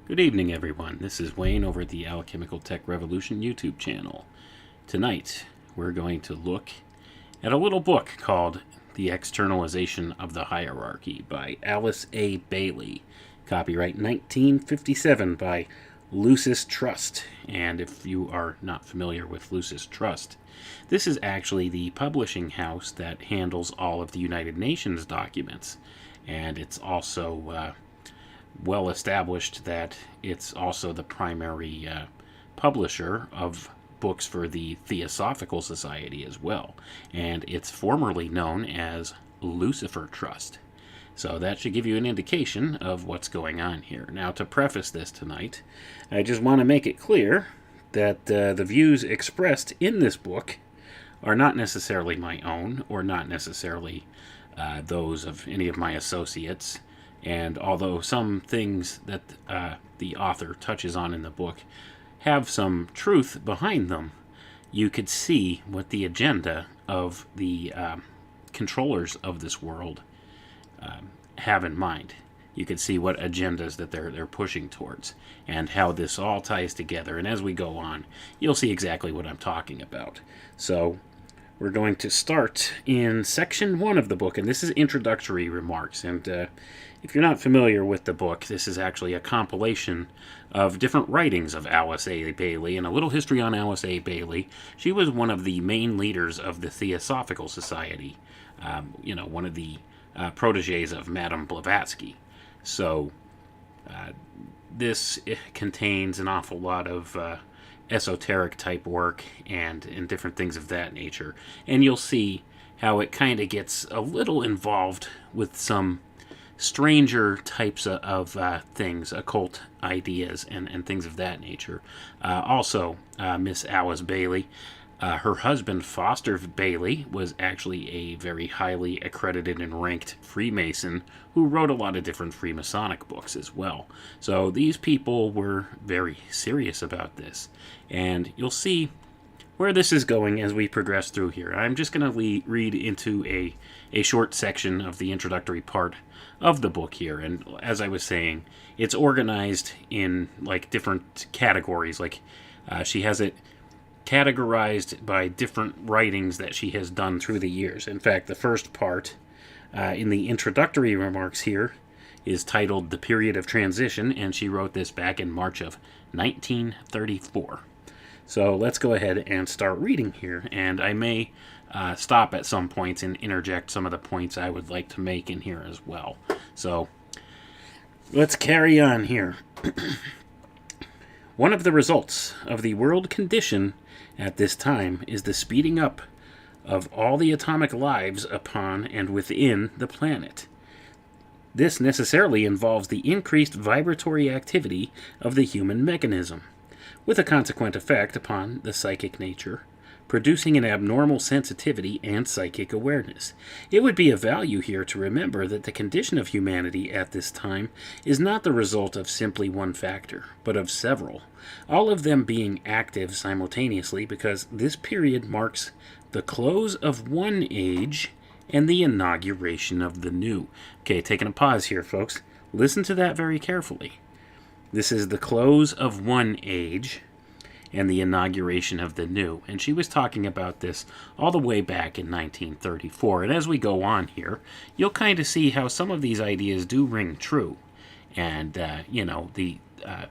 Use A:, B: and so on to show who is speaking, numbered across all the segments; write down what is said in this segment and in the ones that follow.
A: Good evening, everyone. This is Wayne over at the Alchemical Tech Revolution YouTube channel. Tonight, we're going to look at a little book called The Externalisation of the Hierarchy by Alice A. Bailey. Copyright 1957 by Lucis Trust. And if you are not familiar with Lucis Trust, this is actually the publishing house that handles all of the United Nations documents. And it's also well established that it's also the primary publisher of books for the Theosophical Society as well. And it's formerly known as Lucifer Trust. So that should give you an indication of what's going on here. Now, to preface this tonight, I just want to make it clear that the views expressed in this book are not necessarily my own, or not necessarily those of any of my associates. And although some things that the author touches on in the book have some truth behind them, you could see what the agenda of the controllers of this world have in mind. You could see what agendas that they're pushing towards and how this all ties together. And as we go on, you'll see exactly what I'm talking about. So we're going to start in section 1 of the book, and this is introductory remarks. And if you're not familiar with the book, this is actually a compilation of different writings of Alice A. Bailey, and a little history on Alice A. Bailey. She was one of the main leaders of the Theosophical Society, one of the proteges of Madame Blavatsky. So this contains an awful lot of esoteric type work and different things of that nature. And you'll see how it kind of gets a little involved with some stranger types of things, occult ideas and things of that nature. Also, Miss Alice Bailey, her husband Foster Bailey was actually a very highly accredited and ranked Freemason who wrote a lot of different Freemasonic books as well. So these people were very serious about this. And you'll see where this is going as we progress through here. I'm just going to read into a short section of the introductory part of the book here. And as I was saying, it's organized in like different categories. Like she has it categorized by different writings that she has done through the years. In fact, the first part in the introductory remarks here is titled The Period of Transition, and she wrote this back in March of 1934. So let's go ahead and start reading here, and I may stop at some points and interject some of the points I would like to make in here as well. So let's carry on here. One of the results of the world condition at this time is the speeding up of all the atomic lives upon and within the planet. This necessarily involves the increased vibratory activity of the human mechanism, with a consequent effect upon the psychic nature, producing an abnormal sensitivity and psychic awareness. It would be of value here to remember that the condition of humanity at this time is not the result of simply one factor, but of several, all of them being active simultaneously, because this period marks the close of one age and the inauguration of the new. Okay, taking a pause here, folks. Listen to that very carefully. This is the close of one age and the inauguration of the new. And she was talking about this all the way back in 1934. And as we go on here, you'll kind of see how some of these ideas do ring true. And, the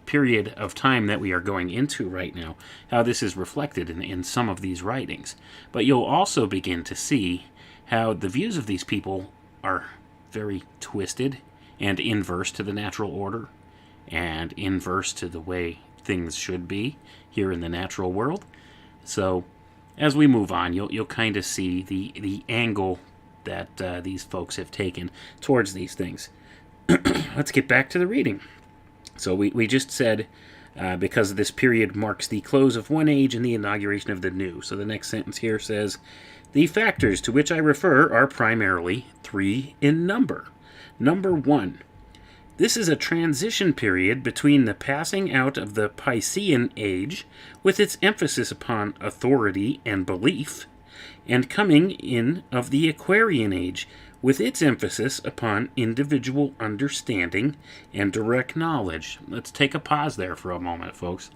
A: period of time that we are going into right now, how this is reflected in some of these writings. But you'll also begin to see how the views of these people are very twisted and inverse to the natural order and inverse to the way things should be here in the natural world. So as we move on, you'll kind of see the angle that these folks have taken towards these things. Let's get back to the reading. So we just said, because this period marks the close of one age and the inauguration of the new. So the next sentence here says, the factors to which I refer are primarily 3 in number. Number 1, this is a transition period between the passing out of the Piscean age, with its emphasis upon authority and belief, and coming in of the Aquarian age, with its emphasis upon individual understanding and direct knowledge. Let's take a pause there for a moment, folks.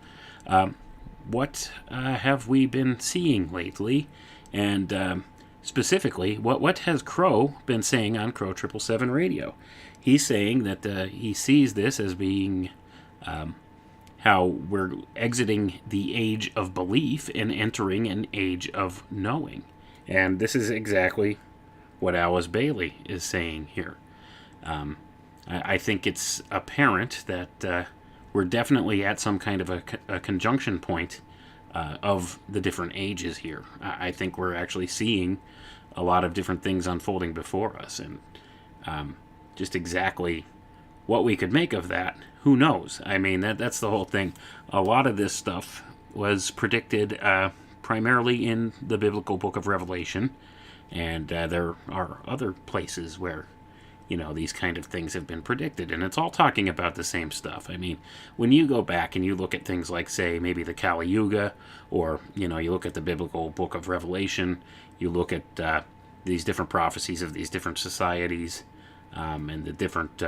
A: What have we been seeing lately? And specifically, what has Crow been saying on Crow 777 Radio? He's saying that he sees this as being how we're exiting the age of belief and entering an age of knowing. And this is exactly what Alice Bailey is saying here. I think it's apparent that we're definitely at some kind of a conjunction point of the different ages here. I think we're actually seeing a lot of different things unfolding before us, and just exactly what we could make of that, who knows? I mean, that's the whole thing. A lot of this stuff was predicted primarily in the biblical book of Revelation, and there are other places where, these kind of things have been predicted, and it's all talking about the same stuff. I mean, when you go back and you look at things like, say, maybe the Kali Yuga, or, you look at the biblical book of Revelation, you look at these different prophecies of these different societies, and the different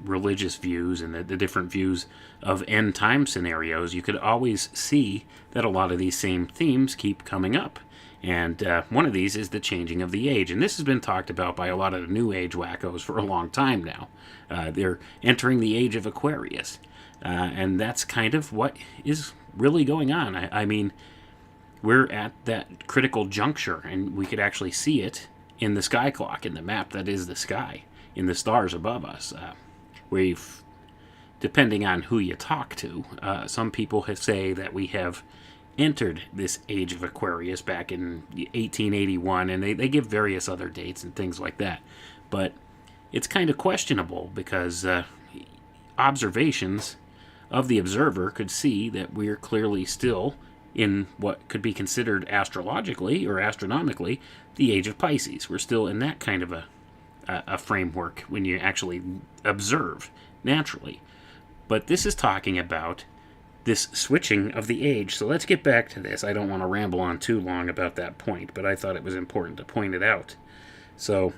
A: religious views and the different views of end time scenarios, you could always see that a lot of these same themes keep coming up. And one of these is the changing of the age. And this has been talked about by a lot of the New Age wackos for a long time now. They're entering the age of Aquarius. And that's kind of what is really going on. I mean, we're at that critical juncture, and we could actually see it in the sky clock, in the map that is the sky, in the stars above us. We've, depending on who you talk to, some people say that we have entered this age of Aquarius back in 1881, and they give various other dates and things like that. But it's kind of questionable, because observations of the observer could see that we're clearly still in what could be considered astrologically or astronomically the age of Pisces. We're still in that kind of a framework when you actually observe naturally. But this is talking about this switching of the age. So let's get back to this. I don't want to ramble on too long about that point, but I thought it was important to point it out. So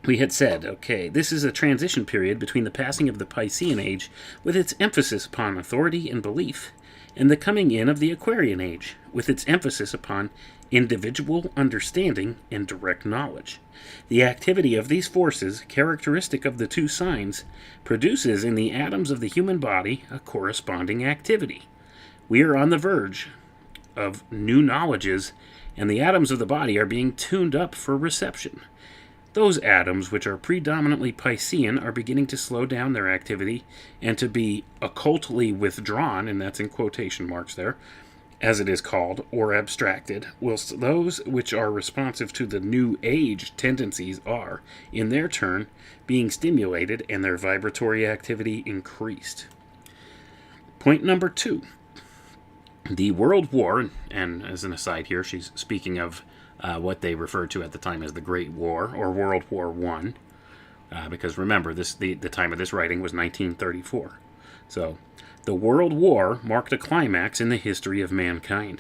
A: we had said, okay, this is a transition period between the passing of the Piscean age, with its emphasis upon authority and belief, and the coming in of the Aquarian age, with its emphasis upon individual understanding and direct knowledge. The activity of these forces, characteristic of the two signs, produces in the atoms of the human body a corresponding activity. We are on the verge of new knowledges, and the atoms of the body are being tuned up for reception. Those atoms which are predominantly Piscean are beginning to slow down their activity and to be occultly withdrawn, and that's in quotation marks there, as it is called, or abstracted, whilst those which are responsive to the new age tendencies are, in their turn, being stimulated and their vibratory activity increased. Point number 2. The World War, and as an aside here, she's speaking of what they referred to at the time as the Great War, or World War I, because remember, the time of this writing was 1934. So, the World War marked a climax in the history of mankind,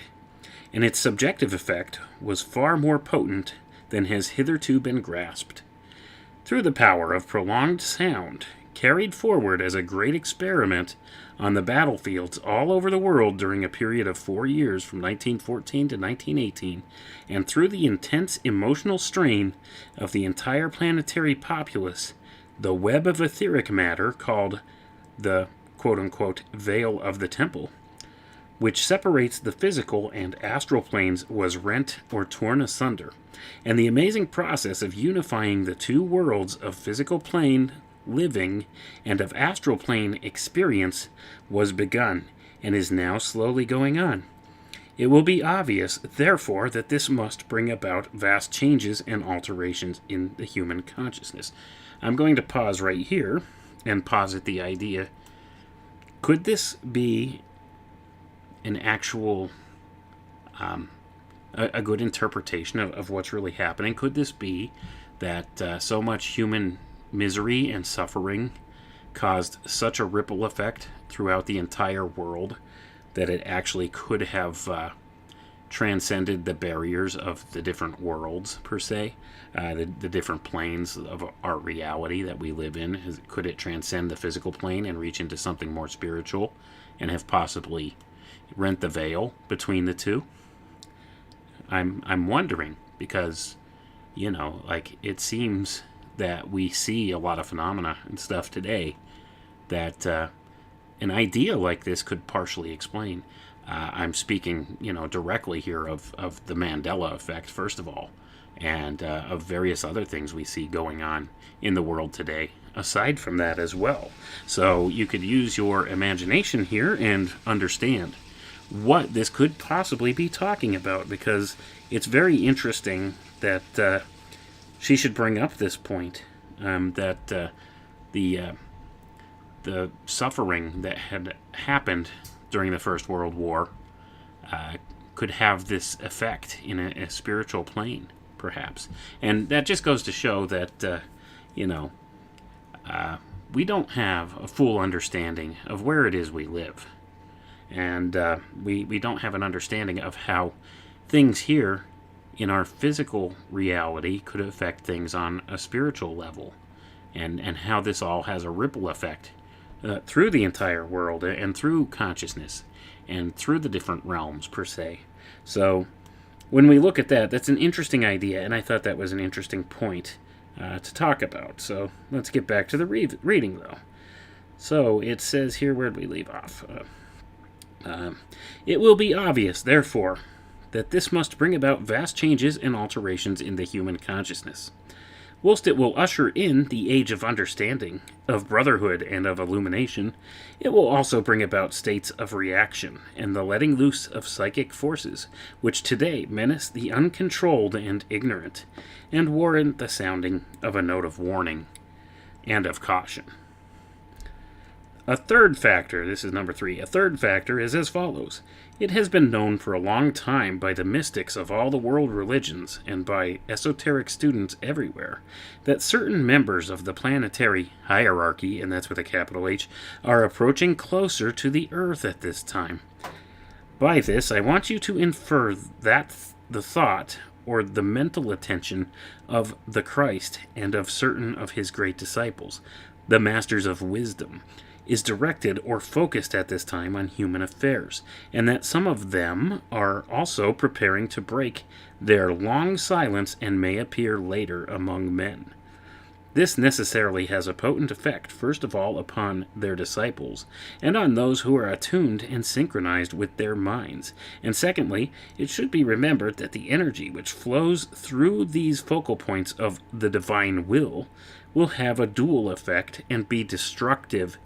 A: and its subjective effect was far more potent than has hitherto been grasped. Through the power of prolonged sound, carried forward as a great experiment on the battlefields all over the world during a period of 4 years from 1914 to 1918, and through the intense emotional strain of the entire planetary populace, the web of etheric matter called the quote-unquote veil of the temple, which separates the physical and astral planes, was rent or torn asunder, and the amazing process of unifying the two worlds of physical plane living and of astral plane experience was begun, and is now slowly going on. It will be obvious, therefore, that this must bring about vast changes and alterations in the human consciousness. I'm going to pause right here and posit the idea. Could this be an actual, a good interpretation of what's really happening? Could this be that so much human misery and suffering caused such a ripple effect throughout the entire world that it actually could have transcended the barriers of the different worlds, per se, the different planes of our reality that we live in? Could it transcend the physical plane and reach into something more spiritual and have possibly rent the veil between the two? I'm wondering, because, like, it seems that we see a lot of phenomena and stuff today that an idea like this could partially explain. I'm speaking, directly here of the Mandela effect, first of all, and of various other things we see going on in the world today, aside from that as well. So you could use your imagination here and understand what this could possibly be talking about, because it's very interesting that she should bring up this point, that the suffering that had happened during the First World War could have this effect in a spiritual plane, perhaps. And that just goes to show that, we don't have a full understanding of where it is we live. And we don't have an understanding of how things here in our physical reality could affect things on a spiritual level, and how this all has a ripple effect through the entire world and through consciousness and through the different realms, per se. So when we look at that, that's an interesting idea, and I thought that was an interesting point to talk about. So let's get back to the reading, though. So it says here, where did we leave off? It will be obvious, therefore, that this must bring about vast changes and alterations in the human consciousness. Whilst it will usher in the age of understanding, of brotherhood, and of illumination, it will also bring about states of reaction and the letting loose of psychic forces which today menace the uncontrolled and ignorant, and warrant the sounding of a note of warning and of caution. A third factor, this is number 3, a third factor is as follows. It has been known for a long time by the mystics of all the world religions and by esoteric students everywhere that certain members of the planetary hierarchy, and that's with a capital H, are approaching closer to the Earth at this time. By this, I want you to infer that the thought or the mental attention of the Christ and of certain of his great disciples, the masters of wisdom, is directed or focused at this time on human affairs, and that some of them are also preparing to break their long silence and may appear later among men. This necessarily has a potent effect, first of all, upon their disciples, and on those who are attuned and synchronized with their minds. And secondly, it should be remembered that the energy which flows through these focal points of the divine will have a dual effect and be destructive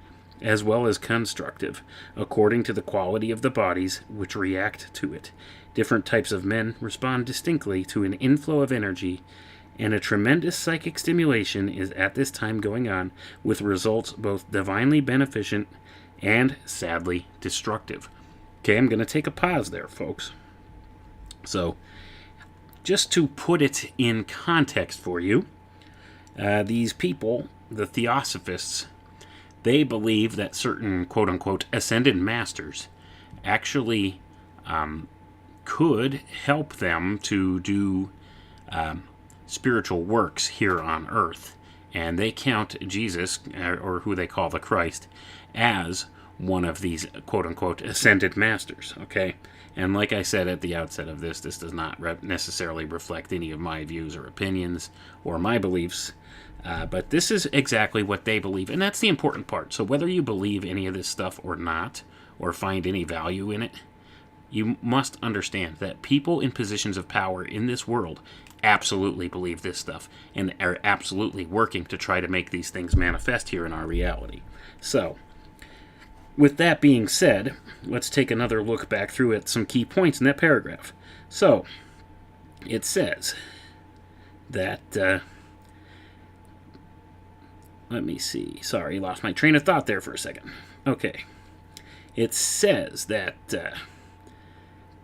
A: as well as constructive, according to the quality of the bodies which react to it. Different types of men respond distinctly to an inflow of energy, and a tremendous psychic stimulation is at this time going on, with results both divinely beneficent and sadly destructive. Okay, I'm going to take a pause there, folks. So, just to put it in context for you, these people, the Theosophists, they believe that certain quote-unquote ascended masters actually could help them to do spiritual works here on earth. And they count Jesus, or who they call the Christ, as one of these quote-unquote ascended masters, okay? And like I said at the outset of this does not necessarily reflect any of my views or opinions or my beliefs. But this is exactly what they believe, and that's the important part. So whether you believe any of this stuff or not, or find any value in it, you must understand that people in positions of power in this world absolutely believe this stuff, and are absolutely working to try to make these things manifest here in our reality. So, with that being said, let's take another look back through at some key points in that paragraph. So, it says that... let me see. Sorry, lost my train of thought there for a second. Okay. It says that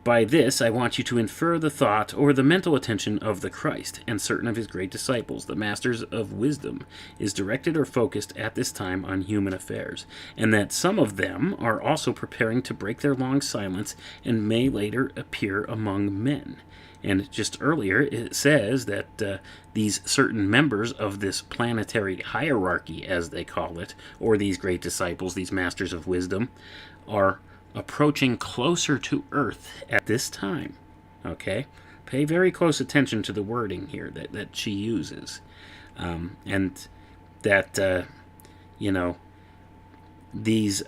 A: By this, I want you to infer the thought or the mental attention of the Christ and certain of his great disciples, the masters of wisdom, is directed or focused at this time on human affairs, and that some of them are also preparing to break their long silence and may later appear among men. And just earlier, it says that these certain members of this planetary hierarchy, as they call it, or these great disciples, these masters of wisdom, are approaching closer to Earth at this time. Okay? Pay very close attention to the wording here that she uses. And that, these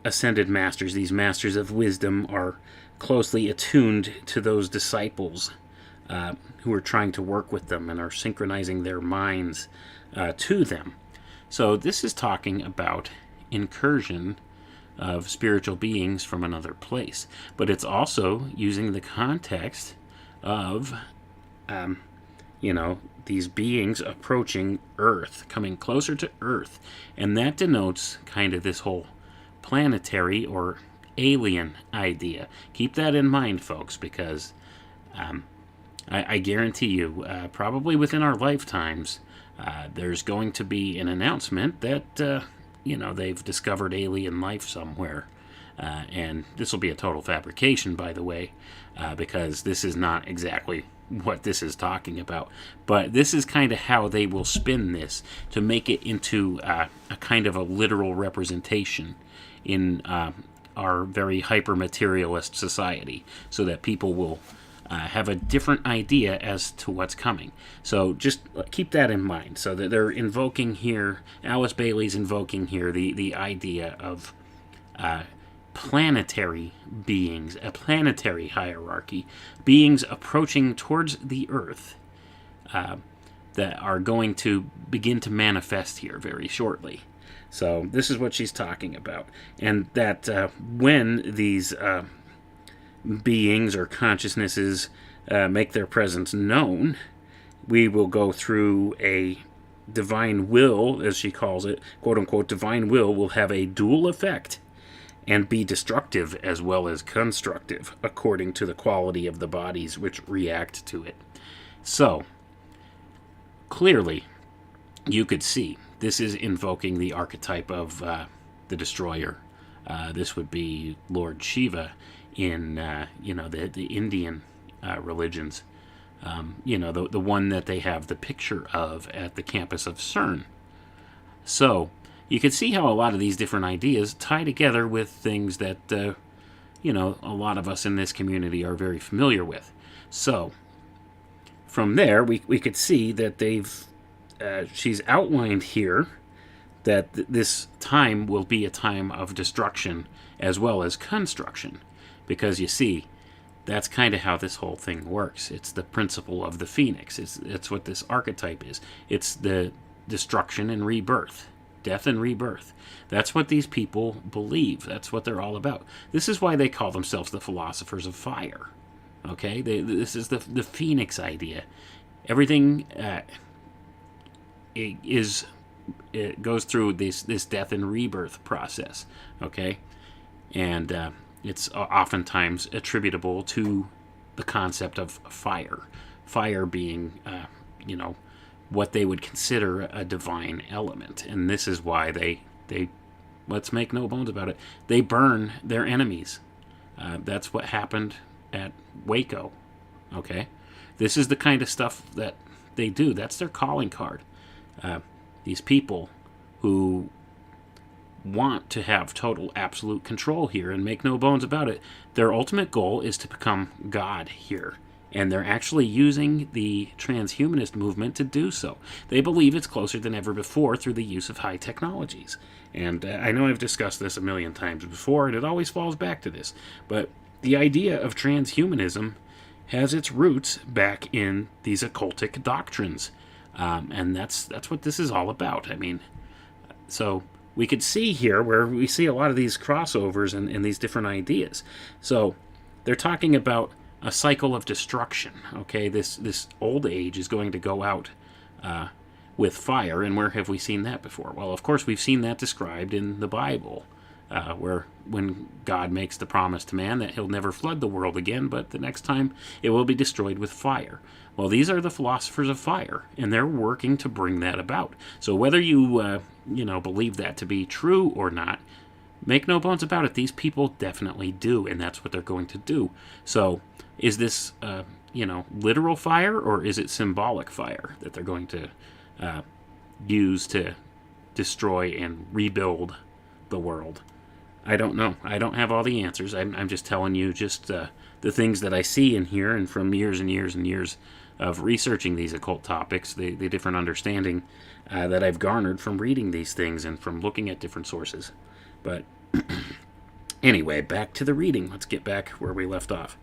A: ascended masters, these masters of wisdom, are closely attuned to those disciples who are trying to work with them and are synchronizing their minds to them. So this is talking about incursion of spiritual beings from another place. But it's also using the context of, these beings approaching Earth, coming closer to Earth. And that denotes kind of this whole planetary or alien idea. Keep that in mind, folks, because I guarantee you, probably within our lifetimes, there's going to be an announcement that they've discovered alien life somewhere. And this will be a total fabrication, by the way, because this is not exactly what this is talking about. But this is kind of how they will spin this to make it into a kind of a literal representation in our very hyper-materialist society, so that people will have a different idea as to what's coming. So just keep that in mind. So that they're invoking here, Alice Bailey's invoking here the idea of planetary beings, a planetary hierarchy, beings approaching towards the Earth that are going to begin to manifest here very shortly. So this is what she's talking about. And that when these beings or consciousnesses make their presence known, we will go through a divine will, as she calls it, quote unquote, divine will have a dual effect and be destructive as well as constructive, according to the quality of the bodies which react to it. So, clearly, you could see this is invoking the archetype of the destroyer. This would be Lord Shiva in the Indian religions. The one that they have the picture of at the campus of CERN. So you can see how a lot of these different ideas tie together with things that a lot of us in this community are very familiar with. So from there, we could see that she's outlined here that this time will be a time of destruction as well as construction. Because you see, that's kind of how this whole thing works. It's the principle of the phoenix. It's what this archetype is. It's the destruction and rebirth. Death and rebirth. That's what these people believe. That's what they're all about. This is why they call themselves the philosophers of fire. Okay? This is the phoenix idea. Everything it goes through this death and rebirth process. Okay? And it's oftentimes attributable to the concept of fire. Fire being, what they would consider a divine element. And this is why they let's make no bones about it, they burn their enemies. That's what happened at Waco. Okay? This is the kind of stuff that they do. That's their calling card. These people who want to have total absolute control here, and make no bones about it, their ultimate goal is to become God here. And they're actually using the transhumanist movement to do so. They believe it's closer than ever before through the use of high technologies. And I know I've discussed this a million times before, and it always falls back to this. But the idea of transhumanism has its roots back in these occultic doctrines. And that's what this is all about. I mean, so we could see here where we see a lot of these crossovers and these different ideas. So they're talking about a cycle of destruction. Okay, this old age is going to go out with fire, and where have we seen that before? Well, of course, we've seen that described in the Bible. where when God makes the promise to man that he'll never flood the world again, but the next time it will be destroyed with fire. Well, these are the philosophers of fire, and they're working to bring that about. So whether you believe that to be true or not, make no bones about it, these people definitely do, and that's what they're going to do. So is this literal fire, or is it symbolic fire that they're going to use to destroy and rebuild the world? I don't know. I don't have all the answers. I'm just telling you just the things that I see in here, and from years and years and years of researching these occult topics, the different understanding that I've garnered from reading these things and from looking at different sources. But anyway, back to the reading. Let's get back where we left off.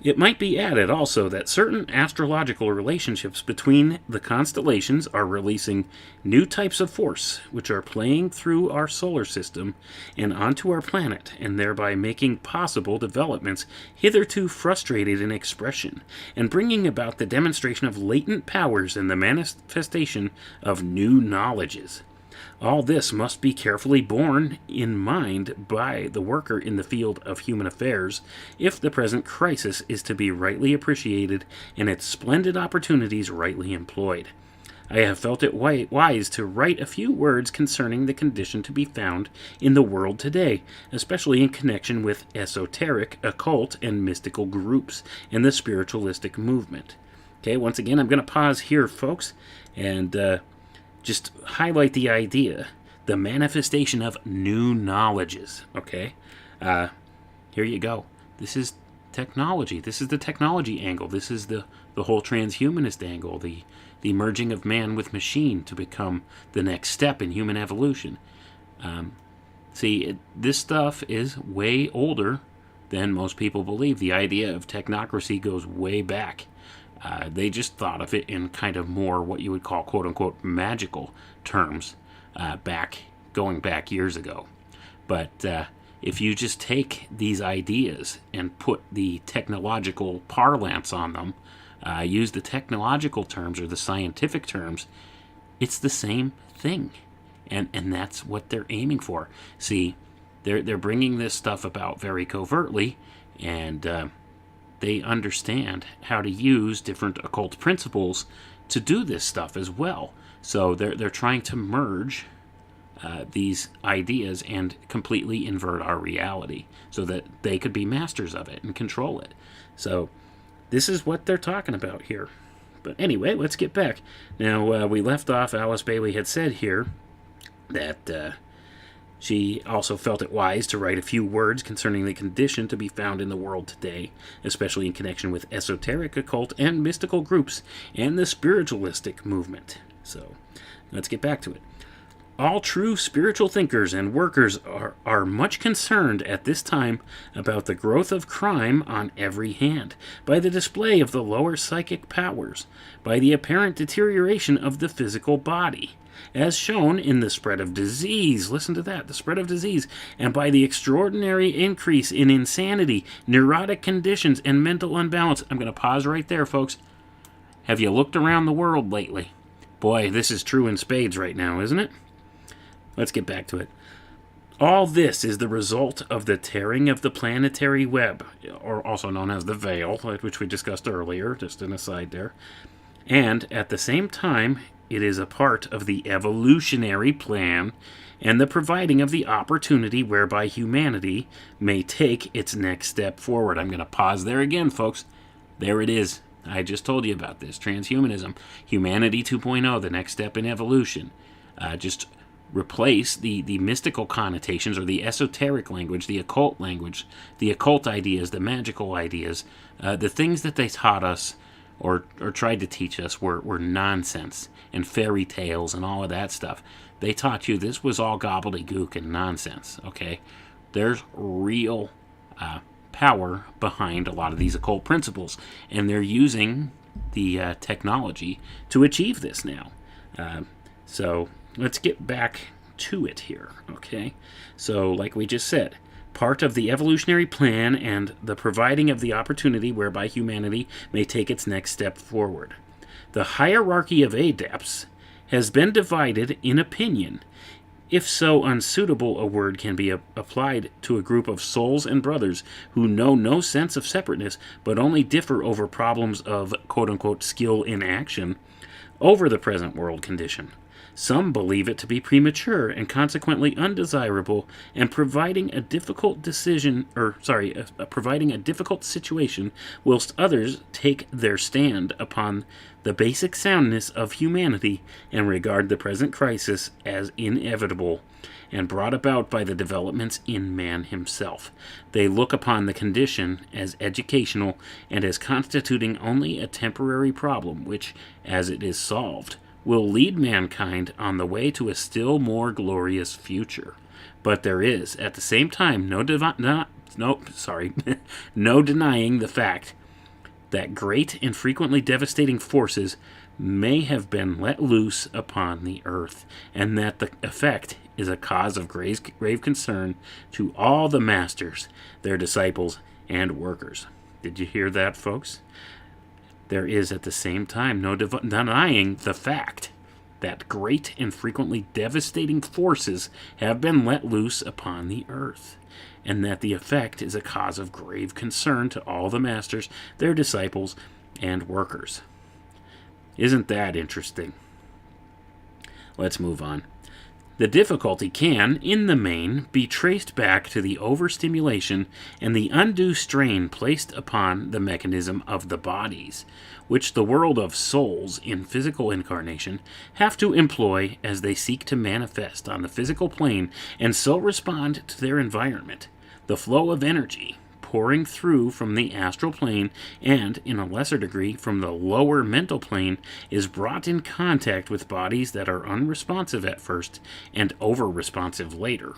A: It might be added also that certain astrological relationships between the constellations are releasing new types of force, which are playing through our solar system and onto our planet, and thereby making possible developments hitherto frustrated in expression, and bringing about the demonstration of latent powers and the manifestation of new knowledges. All this must be carefully borne in mind by the worker in the field of human affairs if the present crisis is to be rightly appreciated and its splendid opportunities rightly employed. I have felt it wise to write a few words concerning the condition to be found in the world today, especially in connection with esoteric, occult, and mystical groups and the spiritualistic movement. Okay, once again, I'm going to pause here, folks, and just highlight the idea, the manifestation of new knowledges, okay? Here you go. This is technology. This is the technology angle. This is the whole transhumanist angle, the merging of man with machine to become the next step in human evolution. This stuff is way older than most people believe. The idea of technocracy goes way back. They just thought of it in kind of more what you would call quote-unquote magical terms going back years ago. But if you just take these ideas and put the technological parlance on them, use the technological terms or the scientific terms, it's the same thing. And that's what they're aiming for. See, they're bringing this stuff about very covertly, and they understand how to use different occult principles to do this stuff as well. So they're trying to merge these ideas and completely invert our reality so that they could be masters of it and control it. So this is what they're talking about here. But anyway, let's get back. Now, we left off, Alice Bailey had said here that she also felt it wise to write a few words concerning the condition to be found in the world today, especially in connection with esoteric, occult, and mystical groups and the spiritualistic movement. So, let's get back to it. All true spiritual thinkers and workers are much concerned at this time about the growth of crime on every hand, by the display of the lower psychic powers, by the apparent deterioration of the physical body, as shown in the spread of disease. Listen to that, the spread of disease, and by the extraordinary increase in insanity, neurotic conditions, and mental unbalance. I'm going to pause right there, folks. Have you looked around the world lately? Boy, this is true in spades right now, isn't it? Let's get back to it. All this is the result of the tearing of the planetary web, or also known as the veil, which we discussed earlier, just an aside there. And at the same time, it is a part of the evolutionary plan and the providing of the opportunity whereby humanity may take its next step forward. I'm going to pause there again, folks. There it is. I just told you about this. Transhumanism. Humanity 2.0, the next step in evolution. Just replace the mystical connotations or the esoteric language, the occult language, the occult ideas, the magical ideas, the things that they taught us or tried to teach us were nonsense and fairy tales and all of that stuff. They taught you this was all gobbledygook and nonsense, okay? There's real power behind a lot of these occult principles, and they're using the technology to achieve this now. So let's get back to it here, okay? So like we just said, part of the evolutionary plan and the providing of the opportunity whereby humanity may take its next step forward. The hierarchy of adepts has been divided in opinion if so unsuitable a word can be applied to a group of souls and brothers who know no sense of separateness, but only differ over problems of quote-unquote skill in action over the present world condition. Some believe it to be premature and consequently undesirable, and providing a difficult situation, whilst others take their stand upon the basic soundness of humanity and regard the present crisis as inevitable and brought about by the developments in man himself. They look upon the condition as educational and as constituting only a temporary problem which, as it is solved, will lead mankind on the way to a still more glorious future. But there is, at the same time, no denying the fact that great and frequently devastating forces may have been let loose upon the earth, and that the effect is a cause of grave concern to all the masters, their disciples, and workers. Did you hear that, folks? There is at the same time no denying the fact that great and frequently devastating forces have been let loose upon the earth, and that the effect is a cause of grave concern to all the masters, their disciples, and workers. Isn't that interesting? Let's move on. The difficulty can, in the main, be traced back to the overstimulation and the undue strain placed upon the mechanism of the bodies, which the world of souls in physical incarnation have to employ as they seek to manifest on the physical plane and so respond to their environment. The flow of energy pouring through from the astral plane and, in a lesser degree, from the lower mental plane is brought in contact with bodies that are unresponsive at first and over-responsive later.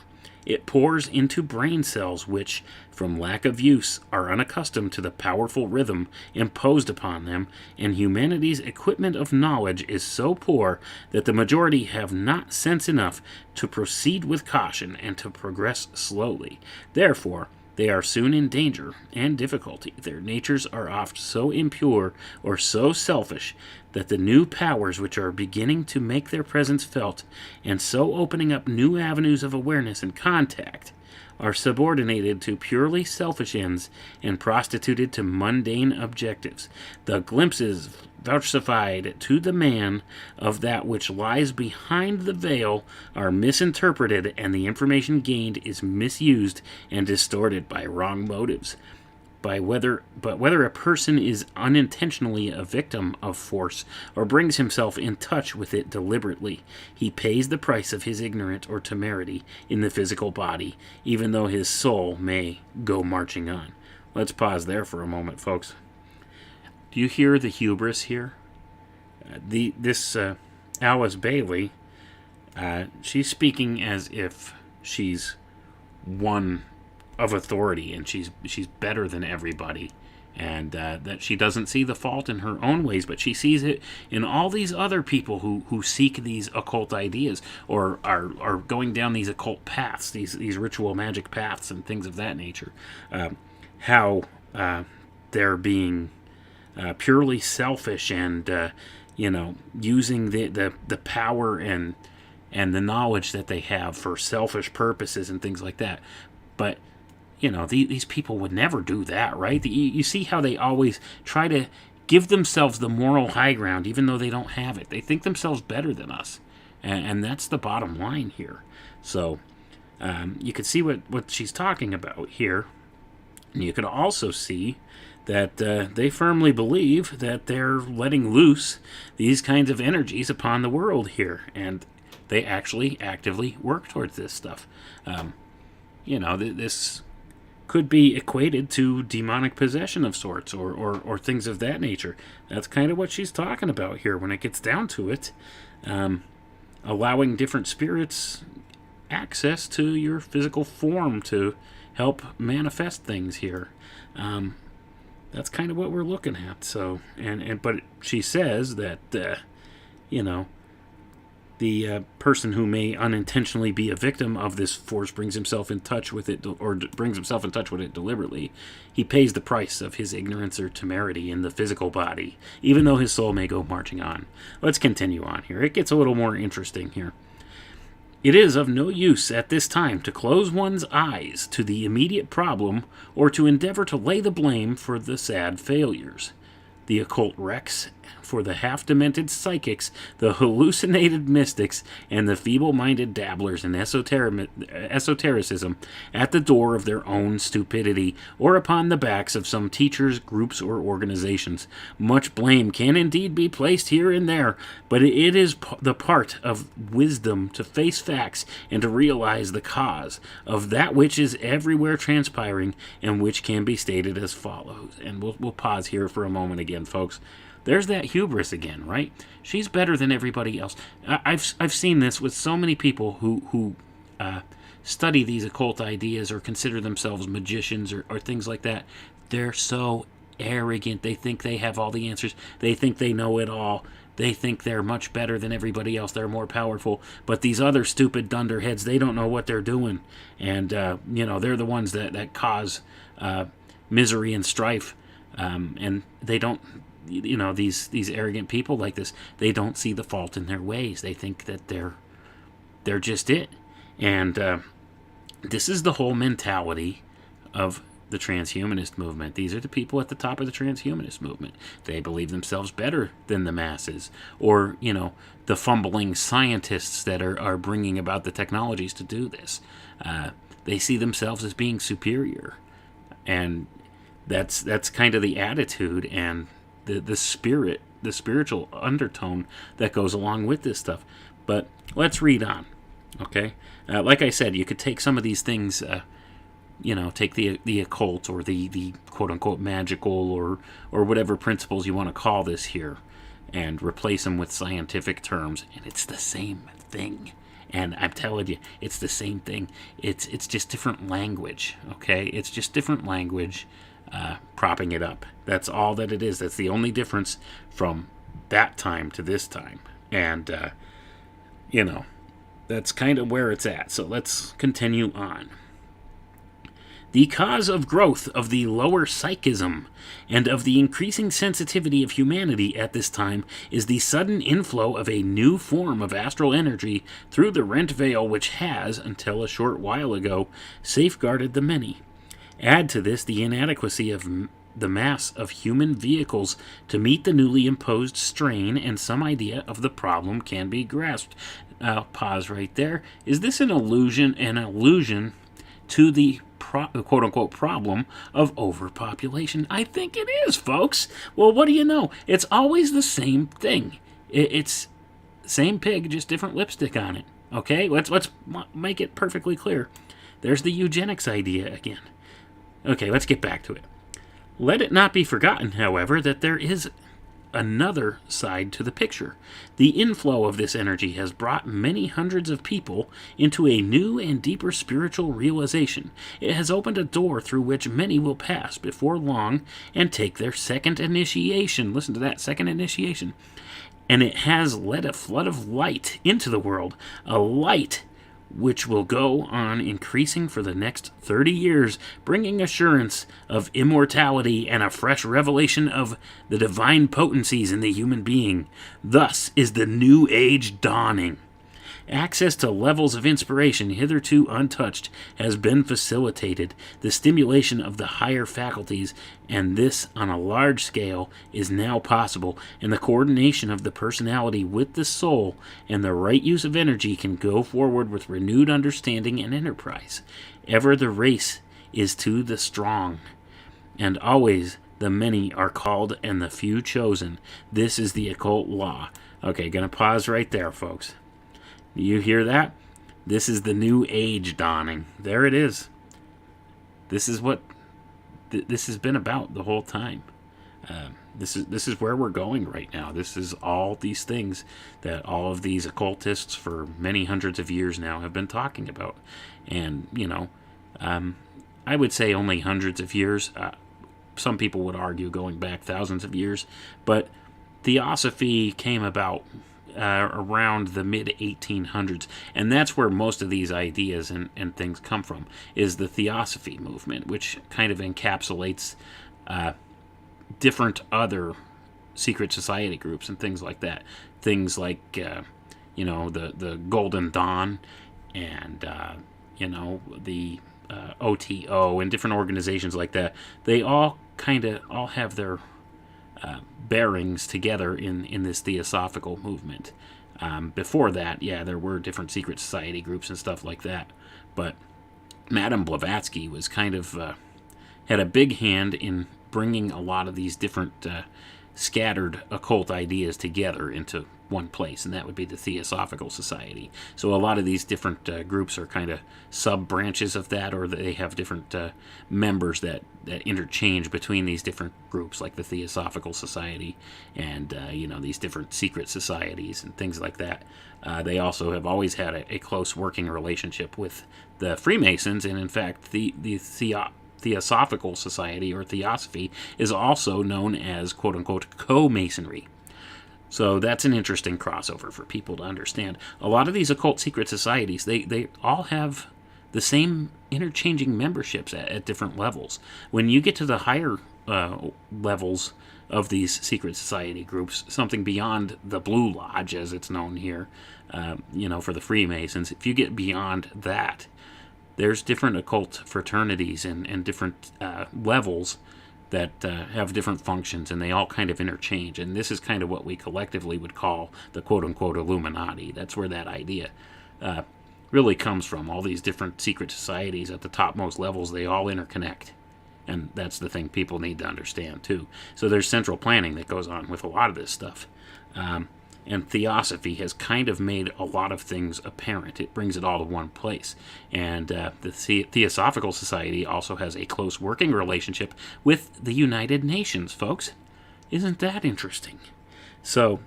A: It pours into brain cells which, from lack of use, are unaccustomed to the powerful rhythm imposed upon them, and humanity's equipment of knowledge is so poor that the majority have not sense enough to proceed with caution and to progress slowly. Therefore, they are soon in danger and difficulty. Their natures are oft so impure or so selfish that the new powers which are beginning to make their presence felt, and so opening up new avenues of awareness and contact, are subordinated to purely selfish ends and prostituted to mundane objectives. The glimpses vouchsafed to the man of that which lies behind the veil are misinterpreted, and the information gained is misused and distorted by wrong motives. But whether a person is unintentionally a victim of force or brings himself in touch with it deliberately, he pays the price of his ignorance or temerity in the physical body, even though his soul may go marching on. Let's pause there for a moment, folks. Do you hear the hubris here? This Alice Bailey, she's speaking as if she's one of authority and she's better than everybody, and that she doesn't see the fault in her own ways, but she sees it in all these other people who seek these occult ideas or are going down these occult paths, these ritual magic paths and things of that nature. How they're being purely selfish and using the power and the knowledge that they have for selfish purposes and things like that. But these people would never do that, right? You see how they always try to give themselves the moral high ground, even though they don't have it. They think themselves better than us, and that's the bottom line here. So you could see what she's talking about here. And you could also see that they firmly believe that they're letting loose these kinds of energies upon the world here, and they actually actively work towards this stuff. This could be equated to demonic possession of sorts or things of that nature. That's kind of what she's talking about here when it gets down to it. Allowing different spirits access to your physical form to help manifest things here. That's kind of what we're looking at. So, but she says that the person who may unintentionally be a victim of this force brings himself in touch with it deliberately. He pays the price of his ignorance or temerity in the physical body, even though his soul may go marching on. Let's continue on here. It gets a little more interesting here. It is of no use at this time to close one's eyes to the immediate problem or to endeavor to lay the blame for the sad failures. The occult wrecks for the half-demented psychics, the hallucinated mystics, and the feeble-minded dabblers in esotericism at the door of their own stupidity or upon the backs of some teachers, groups, or organizations. Much blame can indeed be placed here and there, but it is the part of wisdom to face facts and to realize the cause of that which is everywhere transpiring and which can be stated as follows. And we'll pause here for a moment again, folks. There's that hubris again, right? She's better than everybody else. I've seen this with so many people who study these occult ideas or consider themselves magicians or things like that. They're so arrogant. They think they have all the answers. They think they know it all. They think they're much better than everybody else. They're more powerful. But these other stupid dunderheads, they don't know what they're doing. And, they're the ones that cause misery and strife. And they don't... these arrogant people like this, they don't see the fault in their ways. They think that they're just it. And this is the whole mentality of the transhumanist movement. These are the people at the top of the transhumanist movement. They believe themselves better than the masses, or the fumbling scientists that are bringing about the technologies to do this. They see themselves as being superior, and that's kind of the attitude and the spirit, the spiritual undertone that goes along with this stuff. But let's read on, okay? Like I said, you could take some of these things, take the occult or the quote-unquote magical or whatever principles you want to call this here, and replace them with scientific terms, and it's the same thing. And I'm telling you, it's the same thing. It's just different language, okay? It's just different language propping it up. That's all that it is. That's the only difference from that time to this time. And, that's kind of where it's at. So let's continue on. The cause of growth of the lower psychism and of the increasing sensitivity of humanity at this time is the sudden inflow of a new form of astral energy through the rent veil which has, until a short while ago, safeguarded the many. Add to this the inadequacy of the mass of human vehicles to meet the newly imposed strain, and some idea of the problem can be grasped. I'll pause right there. Is this an allusion to the quote-unquote problem of overpopulation? I think it is, folks. Well, what do you know? It's always the same thing. It's same pig, just different lipstick on it. Okay? Let's make it perfectly clear. There's the eugenics idea again. Okay, let's get back to it. Let it not be forgotten, however, that there is another side to the picture. The inflow of this energy has brought many hundreds of people into a new and deeper spiritual realization. It has opened a door through which many will pass before long and take their second initiation. Listen to that, second initiation. And it has let a flood of light into the world, a light which will go on increasing for the next 30 years, bringing assurance of immortality and a fresh revelation of the divine potencies in the human being. Thus is the new age dawning. Access to levels of inspiration hitherto untouched has been facilitated. The stimulation of the higher faculties, and this on a large scale, is now possible, and the coordination of the personality with the soul and the right use of energy can go forward with renewed understanding and enterprise. Ever the race is to the strong, and always the many are called and the few chosen. This is the occult law. Okay, gonna pause right there, folks. You hear that? This is the new age dawning. There it is. This is what this has been about the whole time. This is where we're going right now. This is all these things that all of these occultists for many hundreds of years now have been talking about. And, I would say only hundreds of years. Some people would argue going back thousands of years. But Theosophy came about around the mid-1800s, and that's where most of these ideas and things come from, is the Theosophy movement, which kind of encapsulates different other secret society groups and things like that. Things like, the Golden Dawn and the OTO and different organizations like that. They all have their bearings together in this theosophical movement. Before that, yeah, there were different secret society groups and stuff like that, but Madame Blavatsky was had a big hand in bringing a lot of these different scattered occult ideas together into one place, and that would be the Theosophical Society. So a lot of these different groups are kind of sub-branches of that, or they have different members that interchange between these different groups, like the Theosophical Society and these different secret societies and things like that. They also have always had a close working relationship with the Freemasons, and in fact the Theosophical Society, or Theosophy, is also known as quote-unquote co-Masonry. So that's an interesting crossover for people to understand. A lot of these occult secret societies, they all have the same interchanging memberships at different levels. When you get to the higher levels of these secret society groups, something beyond the Blue Lodge, as it's known here, for the Freemasons, if you get beyond that, there's different occult fraternities and different levels that have different functions, and they all kind of interchange. And this is kind of what we collectively would call the quote-unquote Illuminati. That's where that idea really comes from. All these different secret societies at the topmost levels, they all interconnect. And that's the thing people need to understand, too. So there's central planning that goes on with a lot of this stuff. And Theosophy has kind of made a lot of things apparent. It brings it all to one place. And the Theosophical Society also has a close working relationship with the United Nations, folks. Isn't that interesting? So,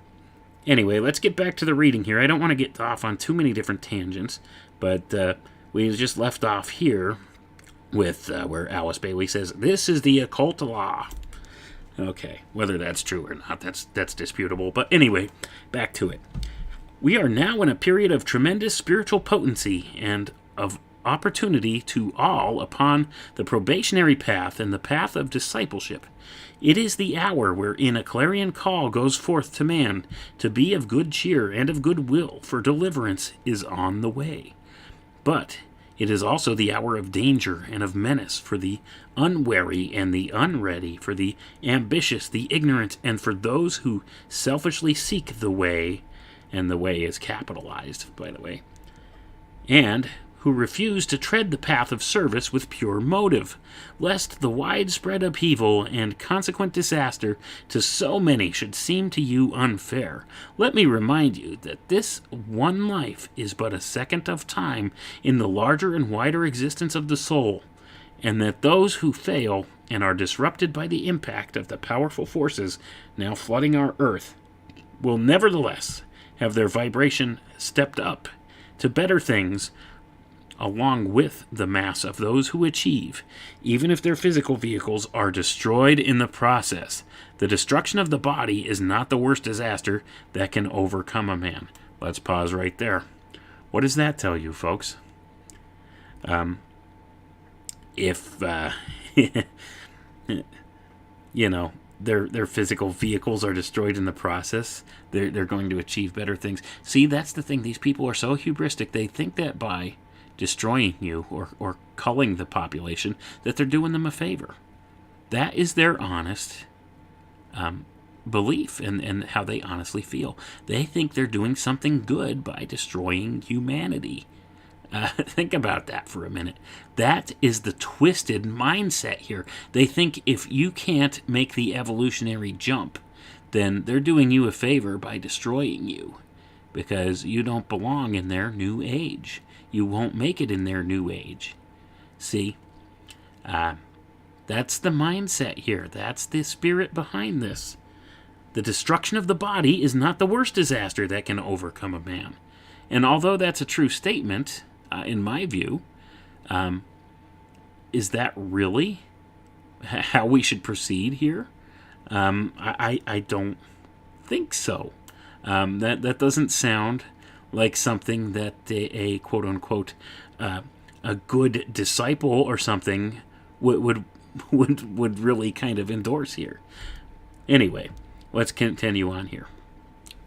A: anyway, let's get back to the reading here. I don't want to get off on too many different tangents, but we just left off here with where Alice Bailey says, "This is the occult law." Okay, whether that's true or not, that's disputable. But anyway, back to it. We are now in a period of tremendous spiritual potency and of opportunity to all upon the probationary path and the path of discipleship. It is the hour wherein a clarion call goes forth to man to be of good cheer and of good will, for deliverance is on the way. But it is also the hour of danger and of menace for the unwary and the unready, for the ambitious, the ignorant, and for those who selfishly seek the way, and the way is capitalized, by the way, and who refuse to tread the path of service with pure motive, lest the widespread upheaval and consequent disaster to so many should seem to you unfair. Let me remind you that this one life is but a second of time in the larger and wider existence of the soul, and that those who fail and are disrupted by the impact of the powerful forces now flooding our earth will nevertheless have their vibration stepped up to better things along with the mass of those who achieve, even if their physical vehicles are destroyed in the process. The destruction of the body is not the worst disaster that can overcome a man. Let's pause right there. What does that tell you, folks? If their physical vehicles are destroyed in the process, they're going to achieve better things. See, that's the thing. These people are so hubristic. They think that by destroying you or culling the population, that they're doing them a favor. That is their honest belief and how they honestly feel. They think they're doing something good by destroying humanity. Think about that for a minute. That is the twisted mindset here. They think if you can't make the evolutionary jump, then they're doing you a favor by destroying you, because you don't belong in their new age. You won't make it in their new age. See? That's the mindset here. That's the spirit behind this. The destruction of the body is not the worst disaster that can overcome a man. And although that's a true statement, in my view, is that really how we should proceed here? I don't think so. That doesn't sound like something that a quote-unquote a good disciple or something would really kind of endorse here. Anyway, let's continue on here.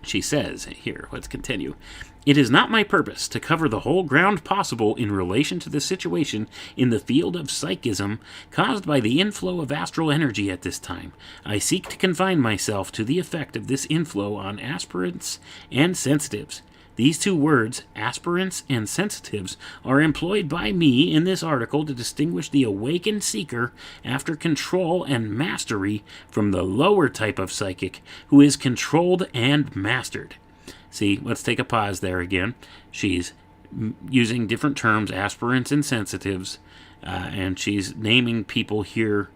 A: She says here, let's continue. It is not my purpose to cover the whole ground possible in relation to the situation in the field of psychism caused by the inflow of astral energy at this time. I seek to confine myself to the effect of this inflow on aspirants and sensitives. These two words, aspirants and sensitives, are employed by me in this article to distinguish the awakened seeker after control and mastery from the lower type of psychic who is controlled and mastered. See, let's take a pause there again. She's using different terms, aspirants and sensitives, and she's naming people here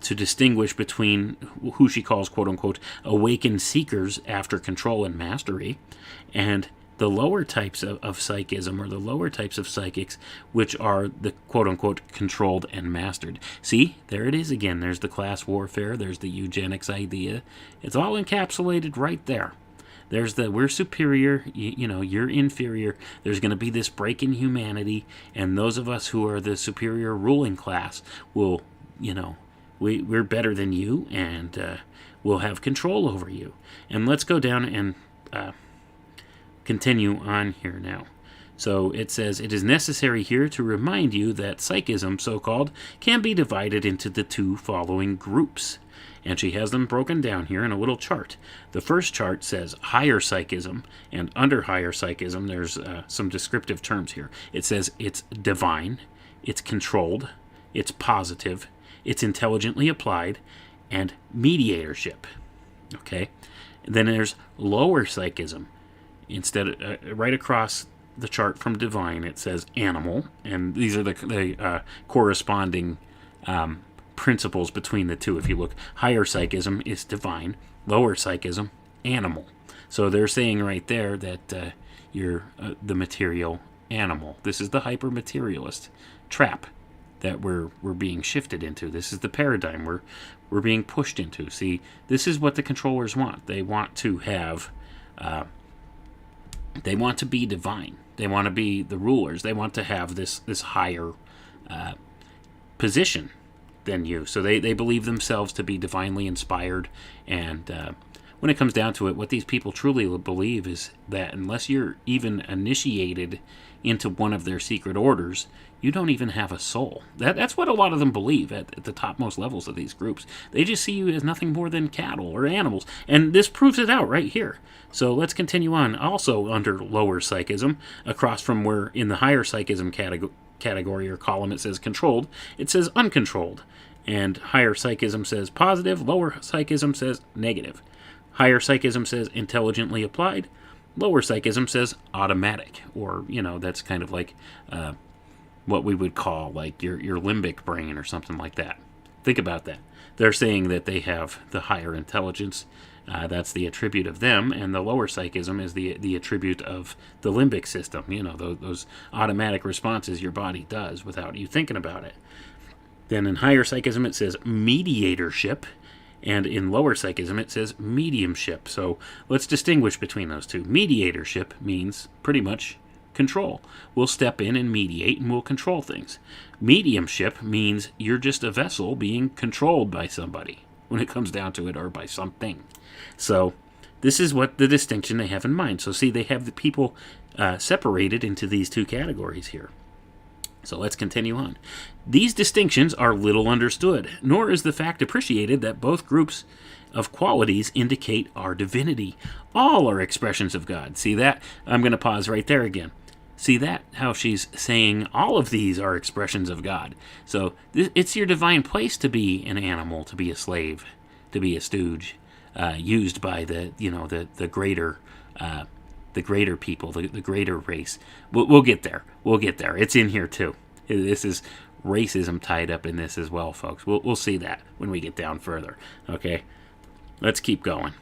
A: to distinguish between who she calls, quote-unquote, awakened seekers after control and mastery, and the lower types of psychism, or the lower types of psychics, which are the quote-unquote controlled and mastered. See, there it is again. There's the class warfare. There's the eugenics idea. It's all encapsulated right there. There's the we're superior, you're inferior. There's going to be this break in humanity, and those of us who are the superior ruling class will, we're better than you, and we'll have control over you. And let's go down and continue on here now. So it says, it is necessary here to remind you that psychism, so-called, can be divided into the two following groups. And she has them broken down here in a little chart. The first chart says higher psychism, and under higher psychism, there's some descriptive terms here. It says it's divine, it's controlled, it's positive, it's intelligently applied, and mediatorship. Okay? And then there's lower psychism. Instead, right across the chart from divine, it says animal, and these are the corresponding principles between the two. If you look, higher psychism is divine, lower psychism, animal. So they're saying right there that you're the material animal. This is the hyper-materialist trap that we're being shifted into. This is the paradigm we're being pushed into. See, this is what the controllers want. They want to have, they want to be divine. They want to be the rulers. They want to have this higher position than you. So they believe themselves to be divinely inspired. And when it comes down to it, what these people truly believe is that unless you're even initiated into one of their secret orders, you don't even have a soul. That's what a lot of them believe at the topmost levels of these groups. They just see you as nothing more than cattle or animals. And this proves it out right here. So let's continue on. Also under lower psychism, across from where in the higher psychism category or column it says controlled, it says uncontrolled. And higher psychism says positive, lower psychism says negative. Higher psychism says intelligently applied, lower psychism says automatic, or, that's kind of like what we would call like your limbic brain or something like that. Think about that. They're saying that they have the higher intelligence. That's the attribute of them, and the lower psychism is the attribute of the limbic system. Those automatic responses your body does without you thinking about it. Then in higher psychism it says mediatorship, and in lower psychism it says mediumship. So let's distinguish between those two. Mediatorship means pretty much control. We'll step in and mediate, and we'll control things. Mediumship means you're just a vessel being controlled by somebody when it comes down to it, or by something. So this is what the distinction they have in mind. So see, they have the people separated into these two categories here. So let's continue on. These distinctions are little understood, nor is the fact appreciated that both groups of qualities indicate our divinity. All are expressions of God. See that? I'm going to pause right there again. See that? How she's saying all of these are expressions of God. So it's your divine place to be an animal, to be a slave, to be a stooge, used by the greater people, the greater race. We'll get there. We'll get there. It's in here too. This is racism tied up in this as well, folks. We'll see that when we get down further. Okay, let's keep going.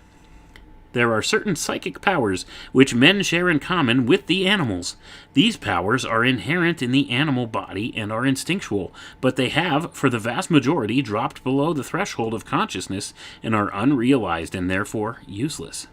A: There are certain psychic powers which men share in common with the animals. These powers are inherent in the animal body and are instinctual, but they have, for the vast majority, dropped below the threshold of consciousness and are unrealized and therefore useless.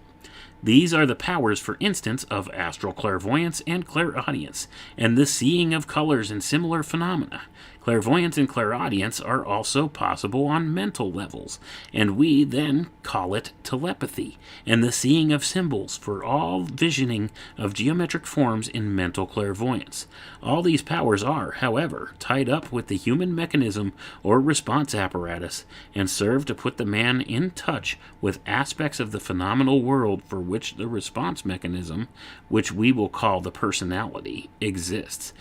A: These are the powers, for instance, of astral clairvoyance and clairaudience, and the seeing of colors and similar phenomena. Clairvoyance and clairaudience are also possible on mental levels, and we then call it telepathy, and the seeing of symbols for all visioning of geometric forms in mental clairvoyance. All these powers are, however, tied up with the human mechanism or response apparatus, and serve to put the man in touch with aspects of the phenomenal world for which the response mechanism, which we will call the personality, exists.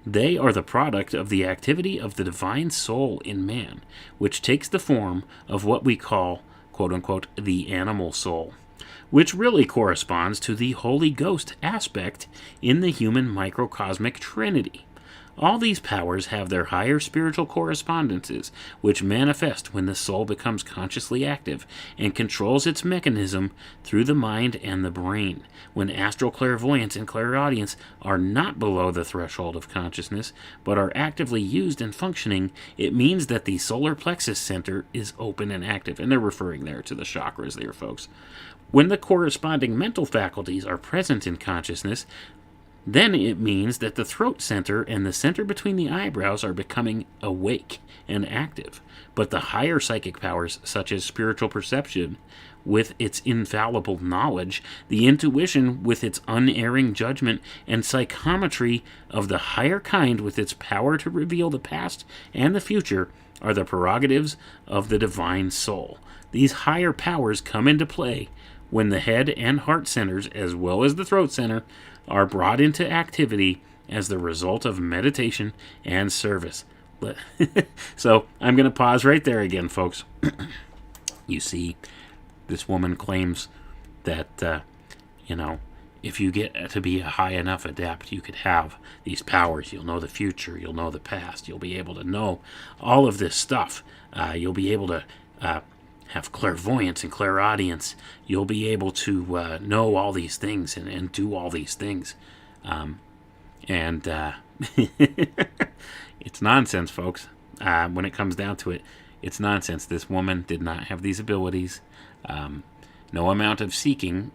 A: They are the product of the activity of the divine soul in man, which takes the form of what we call, quote unquote, the animal soul, which really corresponds to the Holy Ghost aspect in the human microcosmic trinity. All these powers have their higher spiritual correspondences, which manifest when the soul becomes consciously active and controls its mechanism through the mind and the brain. When astral clairvoyance and clairaudience are not below the threshold of consciousness, but are actively used and functioning, it means that the solar plexus center is open and active. And they're referring there to the chakras there, folks. When the corresponding mental faculties are present in consciousness, then it means that the throat center and the center between the eyebrows are becoming awake and active. But the higher psychic powers, such as spiritual perception with its infallible knowledge, the intuition with its unerring judgment, and psychometry of the higher kind with its power to reveal the past and the future, are the prerogatives of the divine soul. These higher powers come into play when the head and heart centers, as well as the throat center, are brought into activity as the result of meditation and service. So I'm going to pause right there again, folks. You see, this woman claims that, if you get to be a high enough adept, you could have these powers. You'll know the future. You'll know the past. You'll be able to know all of this stuff. You'll be able to have clairvoyance and clairaudience. You'll be able to know all these things and do all these things. It's nonsense, folks. When it comes down to it, it's nonsense. This woman did not have these abilities. No amount of seeking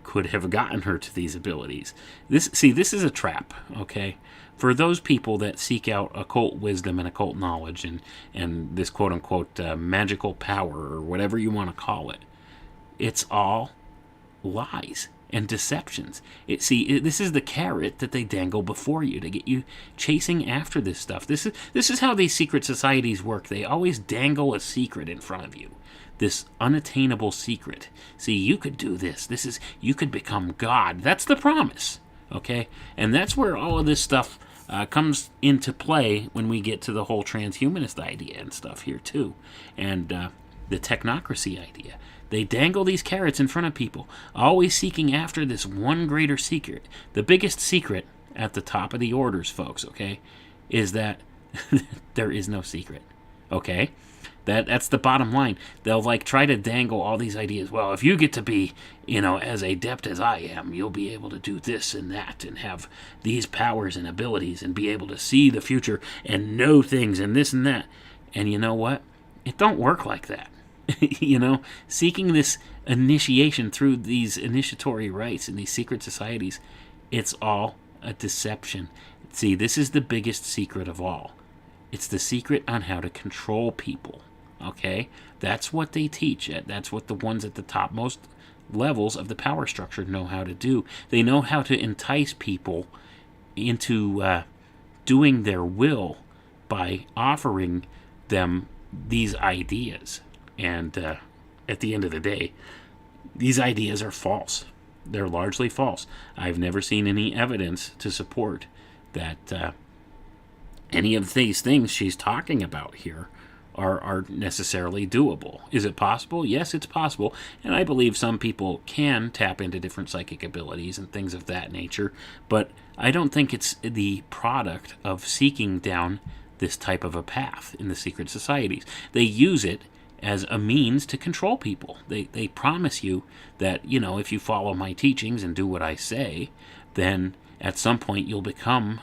A: could have gotten her to these abilities. This is a trap, okay? For those people that seek out occult wisdom and occult knowledge and this quote-unquote magical power or whatever you want to call it, it's all lies and deceptions. This is the carrot that they dangle before you to get you chasing after this stuff. This is how these secret societies work. They always dangle a secret in front of you. This unattainable secret. See, you could do this. You could become God. That's the promise. Okay? And that's where all of this stuff comes into play when we get to the whole transhumanist idea and stuff here too. And the technocracy idea. They dangle these carrots in front of people, always seeking after this one greater secret. The biggest secret at the top of the orders, folks, okay, is that there is no secret. Okay? That's the bottom line. They'll try to dangle all these ideas. Well, if you get to be, as adept as I am, you'll be able to do this and that and have these powers and abilities and be able to see the future and know things and this and that. And you know what? It don't work like that. Seeking this initiation through these initiatory rites and these secret societies, it's all a deception. See, this is the biggest secret of all. It's the secret on how to control people. Okay? That's what they teach. That's what the ones at the topmost levels of the power structure know how to do. They know how to entice people into doing their will by offering them these ideas. And at the end of the day, these ideas are false. They're largely false. I've never seen any evidence to support that any of these things she's talking about here are necessarily doable. Is it possible? Yes, it's possible. And I believe some people can tap into different psychic abilities and things of that nature. But I don't think it's the product of seeking down this type of a path in the secret societies. They use it as a means to control people. They promise you that, if you follow my teachings and do what I say, then at some point you'll become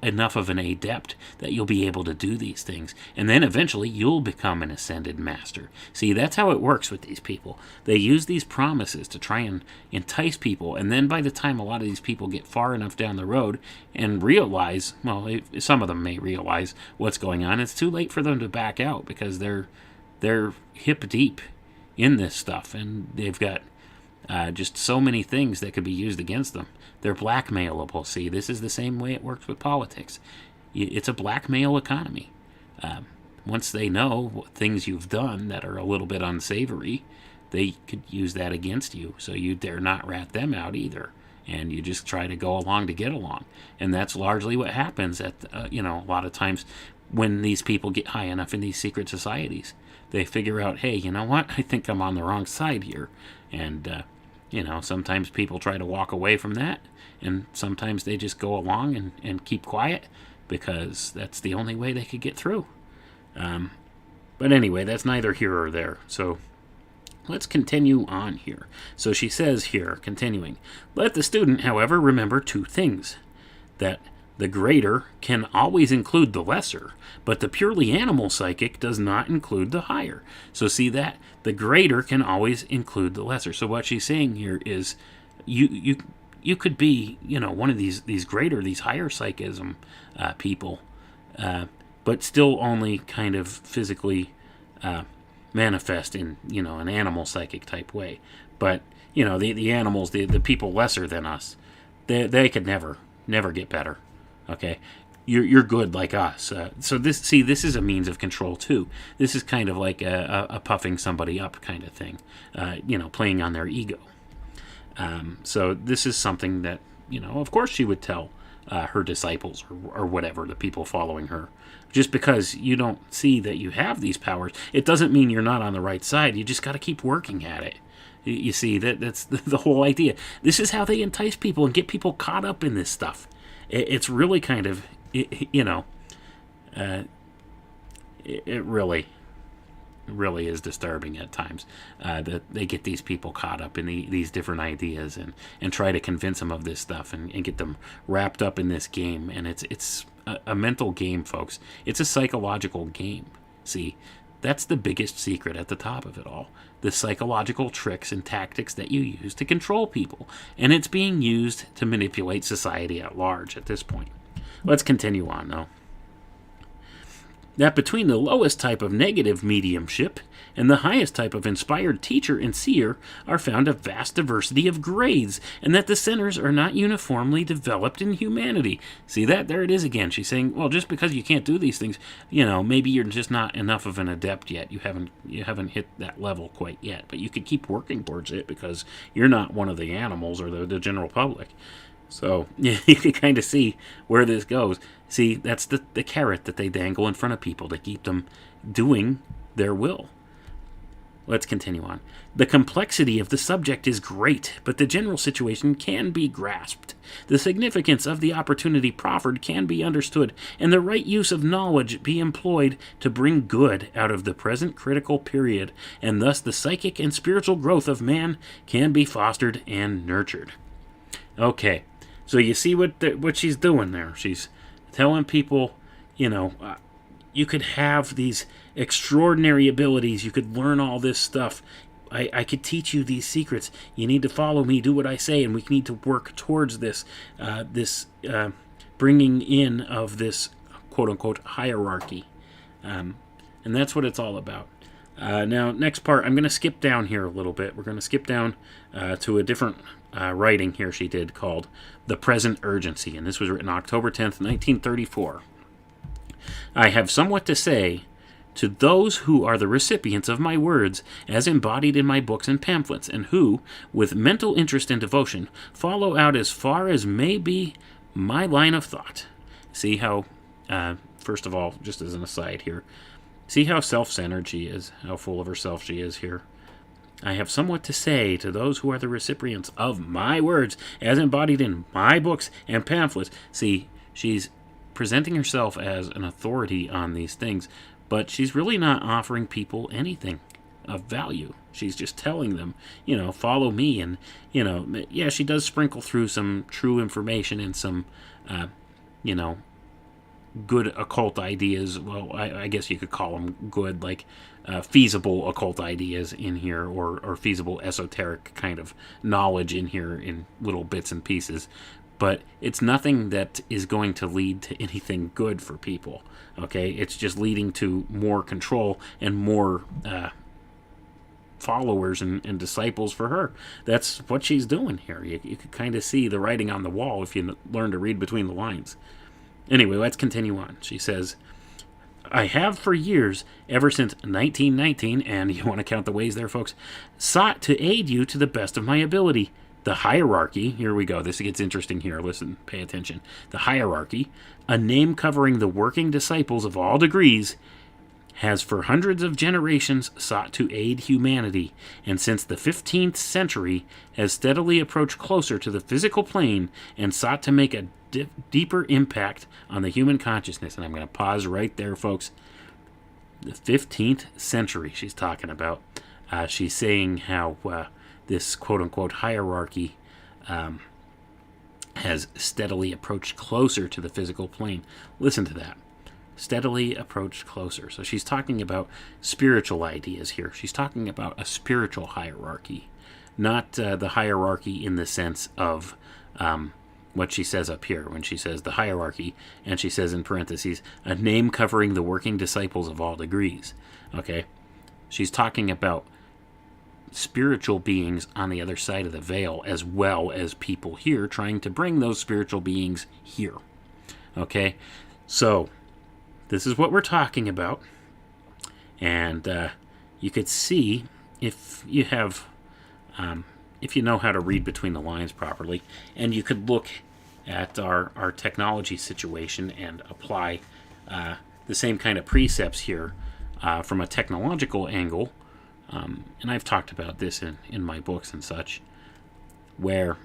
A: enough of an adept that you'll be able to do these things. And then eventually you'll become an ascended master. See, that's how it works with these people. They use these promises to try and entice people. And then by the time a lot of these people get far enough down the road and realize, well, some of them may realize what's going on, it's too late for them to back out because they're hip deep in this stuff. And they've got just so many things that could be used against them. They're blackmailable. See, this is the same way it works with politics. It's a blackmail economy. Once they know things you've done that are a little bit unsavory, they could use that against you. So you dare not rat them out either. And you just try to go along to get along. And that's largely what happens at, a lot of times when these people get high enough in these secret societies. They figure out, hey, you know what? I think I'm on the wrong side here. And, sometimes people try to walk away from that, and sometimes they just go along and keep quiet because that's the only way they could get through. But anyway, that's neither here or there. So let's continue on here. So she says here, continuing, let the student, however, remember two things. That the greater can always include the lesser, but the purely animal psychic does not include the higher. So see that? The greater can always include the lesser. So what she's saying here is you could be, one of these greater, these higher psychism people, but still only kind of physically manifest in, an animal psychic type way. But, the animals, the people lesser than us, they could never get better. Okay, you're good like us. So this is a means of control too. This is kind of like a puffing somebody up kind of thing, playing on their ego. So this is something that of course she would tell her disciples or whatever, the people following her. Just because you don't see that you have these powers, it doesn't mean you're not on the right side. You just got to keep working at it. You see, that's the whole idea. This is how they entice people and get people caught up in this stuff. It's really kind of, it really is disturbing at times that they get these people caught up in these different ideas and try to convince them of this stuff and get them wrapped up in this game. And it's a mental game, folks. It's a psychological game. See, that's the biggest secret at the top of it all. The psychological tricks and tactics that you use to control people. And it's being used to manipulate society at large at this point. Let's continue on, though. That between the lowest type of negative mediumship and the highest type of inspired teacher and seer are found a vast diversity of grades, and that the centers are not uniformly developed in humanity. See that? There it is again. She's saying, well, just because you can't do these things, maybe you're just not enough of an adept yet. You haven't hit that level quite yet, but you could keep working towards it because you're not one of the animals or the general public. So you can kind of see where this goes. See, that's the carrot that they dangle in front of people to keep them doing their will. Let's continue on. The complexity of the subject is great, but the general situation can be grasped. The significance of the opportunity proffered can be understood, and the right use of knowledge be employed to bring good out of the present critical period, and thus the psychic and spiritual growth of man can be fostered and nurtured. Okay, so you see what she's doing there. She's telling people, you could have these extraordinary abilities. You could learn all this stuff. I could teach you these secrets. You need to follow me, do what I say, and we need to work towards this bringing in of this quote-unquote hierarchy. And that's what it's all about. Now, next part, I'm going to skip down here a little bit. We're going to skip down to a different writing here she did called The Present Urgency, and this was written October 10th, 1934. I have somewhat to say to those who are the recipients of my words as embodied in my books and pamphlets, and who, with mental interest and devotion, follow out as far as may be my line of thought. See how, first of all, just as an aside here, see how self-centered she is, how full of herself she is here. I have somewhat to say to those who are the recipients of my words as embodied in my books and pamphlets. See, she's presenting herself as an authority on these things, but she's really not offering people anything of value. She's just telling them, follow me. And, yeah, she does sprinkle through some true information and some good occult ideas. Well, I guess you could call them good, like feasible occult ideas in here, or feasible esoteric kind of knowledge in here in little bits and pieces. But it's nothing that is going to lead to anything good for people. Okay, it's just leading to more control and more followers and disciples for her. That's what she's doing here. You could kind of see the writing on the wall if you learn to read between the lines. Anyway, let's continue on. She says, I have for years, ever since 1919, and you want to count the ways there, folks, sought to aid you to the best of my ability. The hierarchy, here we go, this gets interesting here, listen, pay attention. The hierarchy, a name covering the working disciples of all degrees, has for hundreds of generations sought to aid humanity, and since the 15th century has steadily approached closer to the physical plane and sought to make a deeper impact on the human consciousness. And I'm going to pause right there, folks. The 15th century she's talking about. She's saying how this quote-unquote hierarchy has steadily approached closer to the physical plane. Listen to that. Steadily approached closer. So she's talking about spiritual ideas here. She's talking about a spiritual hierarchy, not the hierarchy in the sense of what she says up here when she says the hierarchy, and she says in parentheses, a name covering the working disciples of all degrees. Okay? She's talking about spiritual beings on the other side of the veil, as well as people here trying to bring those spiritual beings here. Okay? So, this is what we're talking about. And you could see, if you have, if you know how to read between the lines properly, and you could look at our technology situation and apply the same kind of precepts here from a technological angle, and I've talked about this in my books and such, where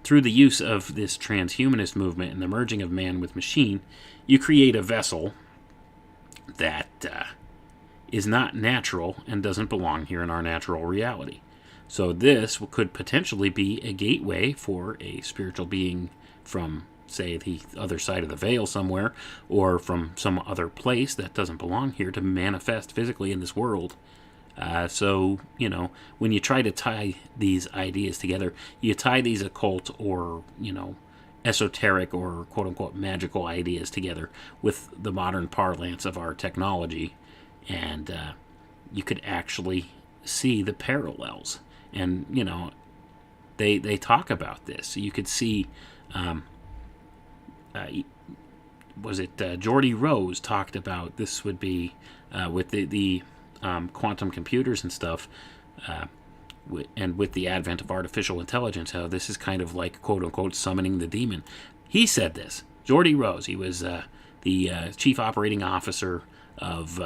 A: through the use of this transhumanist movement and the merging of man with machine, you create a vessel that is not natural and doesn't belong here in our natural reality. So this could potentially be a gateway for a spiritual being from, say, the other side of the veil somewhere, or from some other place that doesn't belong here to manifest physically in this world. So, when you try to tie these ideas together, you tie these occult or, esoteric or quote-unquote magical ideas together with the modern parlance of our technology, and you could actually see the parallels. And, they talk about this. You could see, Geordie Rose talked about this would be with the quantum computers and stuff, and with the advent of artificial intelligence, how this is kind of like, quote-unquote, summoning the demon. He said this. Geordie Rose, he was the chief operating officer of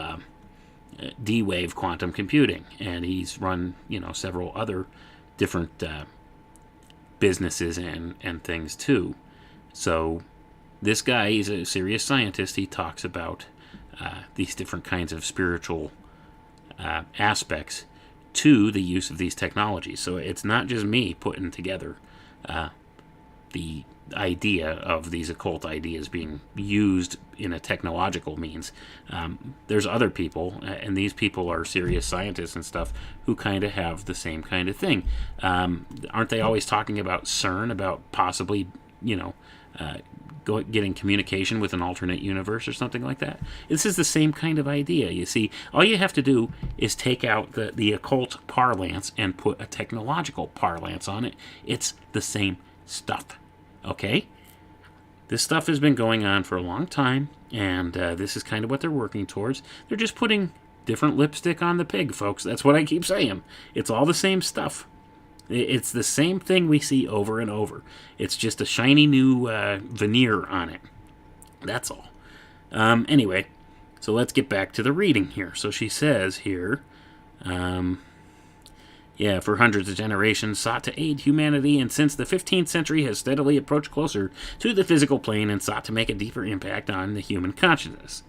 A: D-Wave Quantum Computing, and he's run, several other different businesses and things too. So this guy, he's a serious scientist. He talks about these different kinds of spiritual aspects to the use of these technologies. So it's not just me putting together the idea of these occult ideas being used in a technological means. There's other people, and these people are serious scientists and stuff, who kind of have the same kind of thing. Aren't they always talking about CERN, about possibly, getting communication with an alternate universe or something like that? This is the same kind of idea. You see, all you have to do is take out the occult parlance and put a technological parlance on it. It's the same stuff. Okay? This stuff has been going on for a long time, and this is kind of what they're working towards. They're just putting different lipstick on the pig, folks. That's what I keep saying. It's all the same stuff. It's the same thing we see over and over. It's just a shiny new veneer on it. That's all. Anyway, so let's get back to the reading here. So she says here, for hundreds of generations sought to aid humanity, and since the 15th century has steadily approached closer to the physical plane and sought to make a deeper impact on the human consciousness.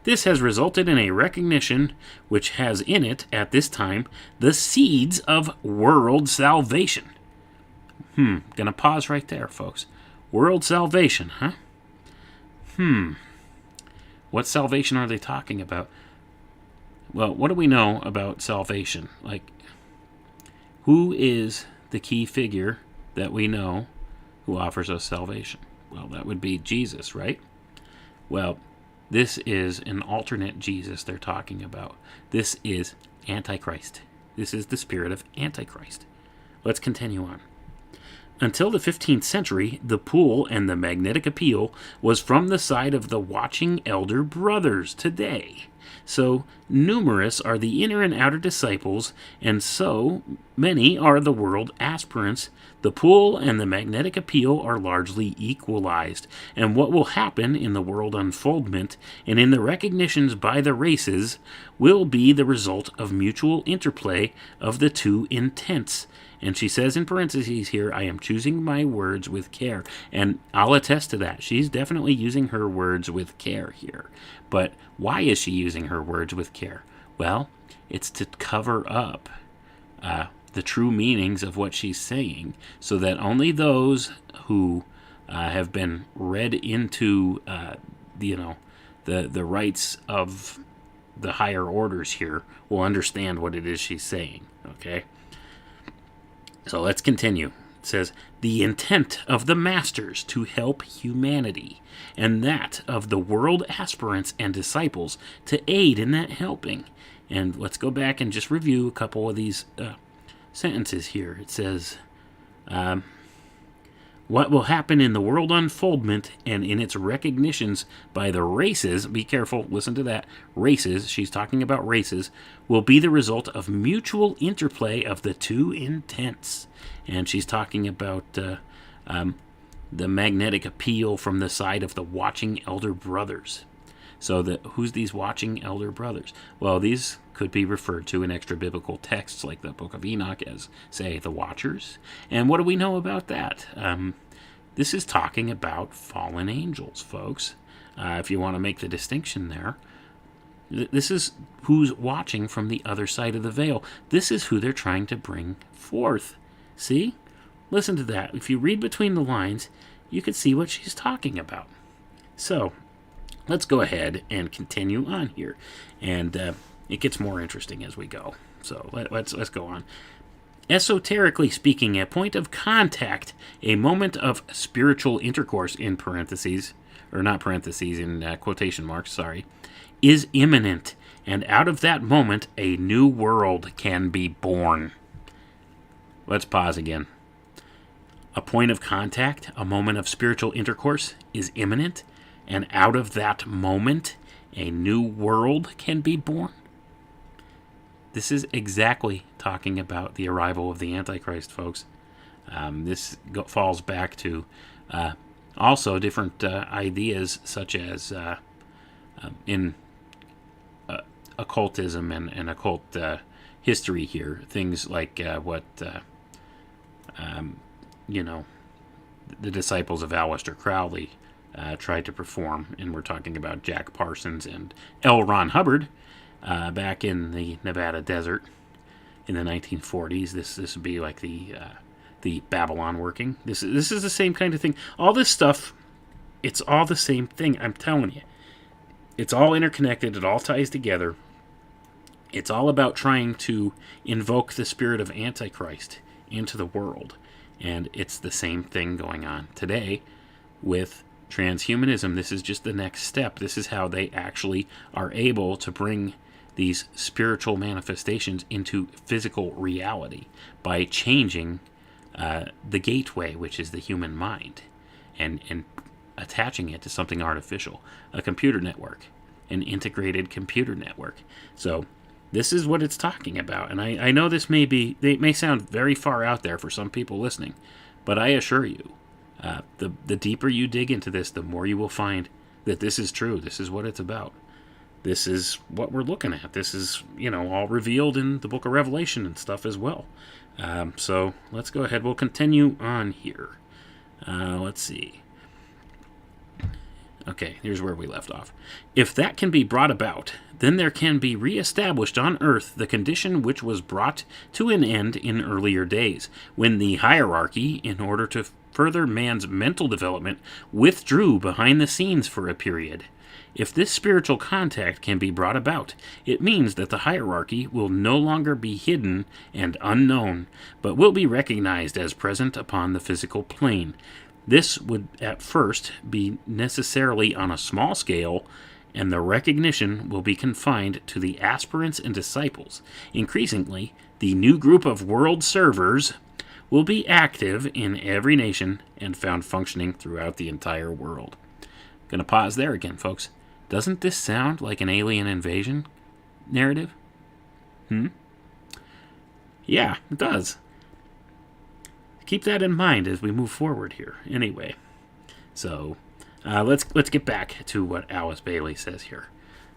A: This has resulted in a recognition which has in it, at this time, the seeds of world salvation. Gonna pause right there, folks. World salvation, huh? What salvation are they talking about? Well, what do we know about salvation? Like, who is the key figure that we know who offers us salvation? Well, that would be Jesus, right? Well, this is an alternate Jesus they're talking about. This is Antichrist. This is the spirit of Antichrist. Let's continue on. Until the 15th century, the pull and the magnetic appeal was from the side of the watching elder brothers. Today, so numerous are the inner and outer disciples, and so many are the world aspirants, the pull and the magnetic appeal are largely equalized. And what will happen in the world unfoldment and in the recognitions by the races will be the result of mutual interplay of the two intents. And she says in parentheses here, I am choosing my words with care. And I'll attest to that. She's definitely using her words with care here. But why is she using her words with care? Well, it's to cover up the true meanings of what she's saying, so that only those who have been read into, the rights of the higher orders here will understand what it is she's saying. Okay? So let's continue. It says, the intent of the masters to help humanity, and that of the world aspirants and disciples to aid in that helping. And let's go back and just review a couple of these sentences here. It says, what will happen in the world unfoldment and in its recognitions by the races, be careful, listen to that, races, she's talking about races, will be the result of mutual interplay of the two intents. And she's talking about the magnetic appeal from the side of the watching elder brothers. So who's these watching elder brothers? Well, these could be referred to in extra biblical texts like the Book of Enoch as, say, the Watchers. And what do we know about that? This is talking about fallen angels, folks. If you want to make the distinction there, this is who's watching from the other side of the veil. This is who they're trying to bring forth. See? Listen to that. If you read between the lines, you can see what she's talking about. So, let's go ahead and continue on here. And it gets more interesting as we go. So let's go on. Esoterically speaking, a point of contact, a moment of spiritual intercourse, in parentheses, or not parentheses, in quotation marks, sorry, is imminent. And out of that moment, a new world can be born. Let's pause again. A point of contact, a moment of spiritual intercourse, is imminent. And out of that moment, a new world can be born. This is exactly talking about the arrival of the Antichrist, folks. This falls back to also different ideas, such as in occultism and occult history here. Things like what the disciples of Aleister Crowley tried to perform, and we're talking about Jack Parsons and L. Ron Hubbard back in the Nevada desert in the 1940s. This would be like the Babylon working. This is the same kind of thing. All this stuff, it's all the same thing. I'm telling you, it's all interconnected. It all ties together. It's all about trying to invoke the spirit of Antichrist into the world, and it's the same thing going on today with transhumanism. This is just the next step. This is how they actually are able to bring these spiritual manifestations into physical reality by changing the gateway, which is the human mind, and attaching it to something artificial, a computer network, an integrated computer network. So this is what it's talking about. And I know it may sound very far out there for some people listening, but I assure you, the deeper you dig into this, the more you will find that this is true. This is what it's about. This is what we're looking at. This is, all revealed in the book of Revelation and stuff as well. So let's go ahead. We'll continue on here. Let's see. Okay, here's where we left off. If that can be brought about, then there can be reestablished on earth the condition which was brought to an end in earlier days, when the hierarchy, in order to further man's mental development, withdrew behind the scenes for a period. If this spiritual contact can be brought about, it means that the hierarchy will no longer be hidden and unknown, but will be recognized as present upon the physical plane. This would at first be necessarily on a small scale, and the recognition will be confined to the aspirants and disciples. Increasingly, the new group of world servers will be active in every nation and found functioning throughout the entire world. Going to pause there again, folks. Doesn't this sound like an alien invasion narrative? Yeah, it does. Keep that in mind as we move forward here. Anyway, so let's get back to what Alice Bailey says here.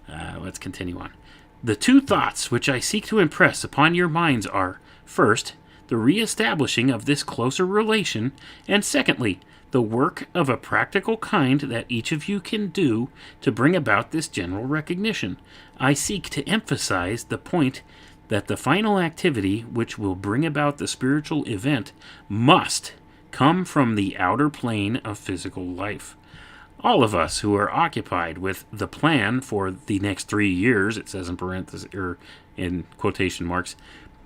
A: Let's continue on. The two thoughts which I seek to impress upon your minds are, first, the reestablishing of this closer relation, and secondly, the work of a practical kind that each of you can do to bring about this general recognition. I seek to emphasize the point that the final activity which will bring about the spiritual event must come from the outer plane of physical life. All of us who are occupied with the plan for the next 3 years, it says in parentheses or in quotation marks,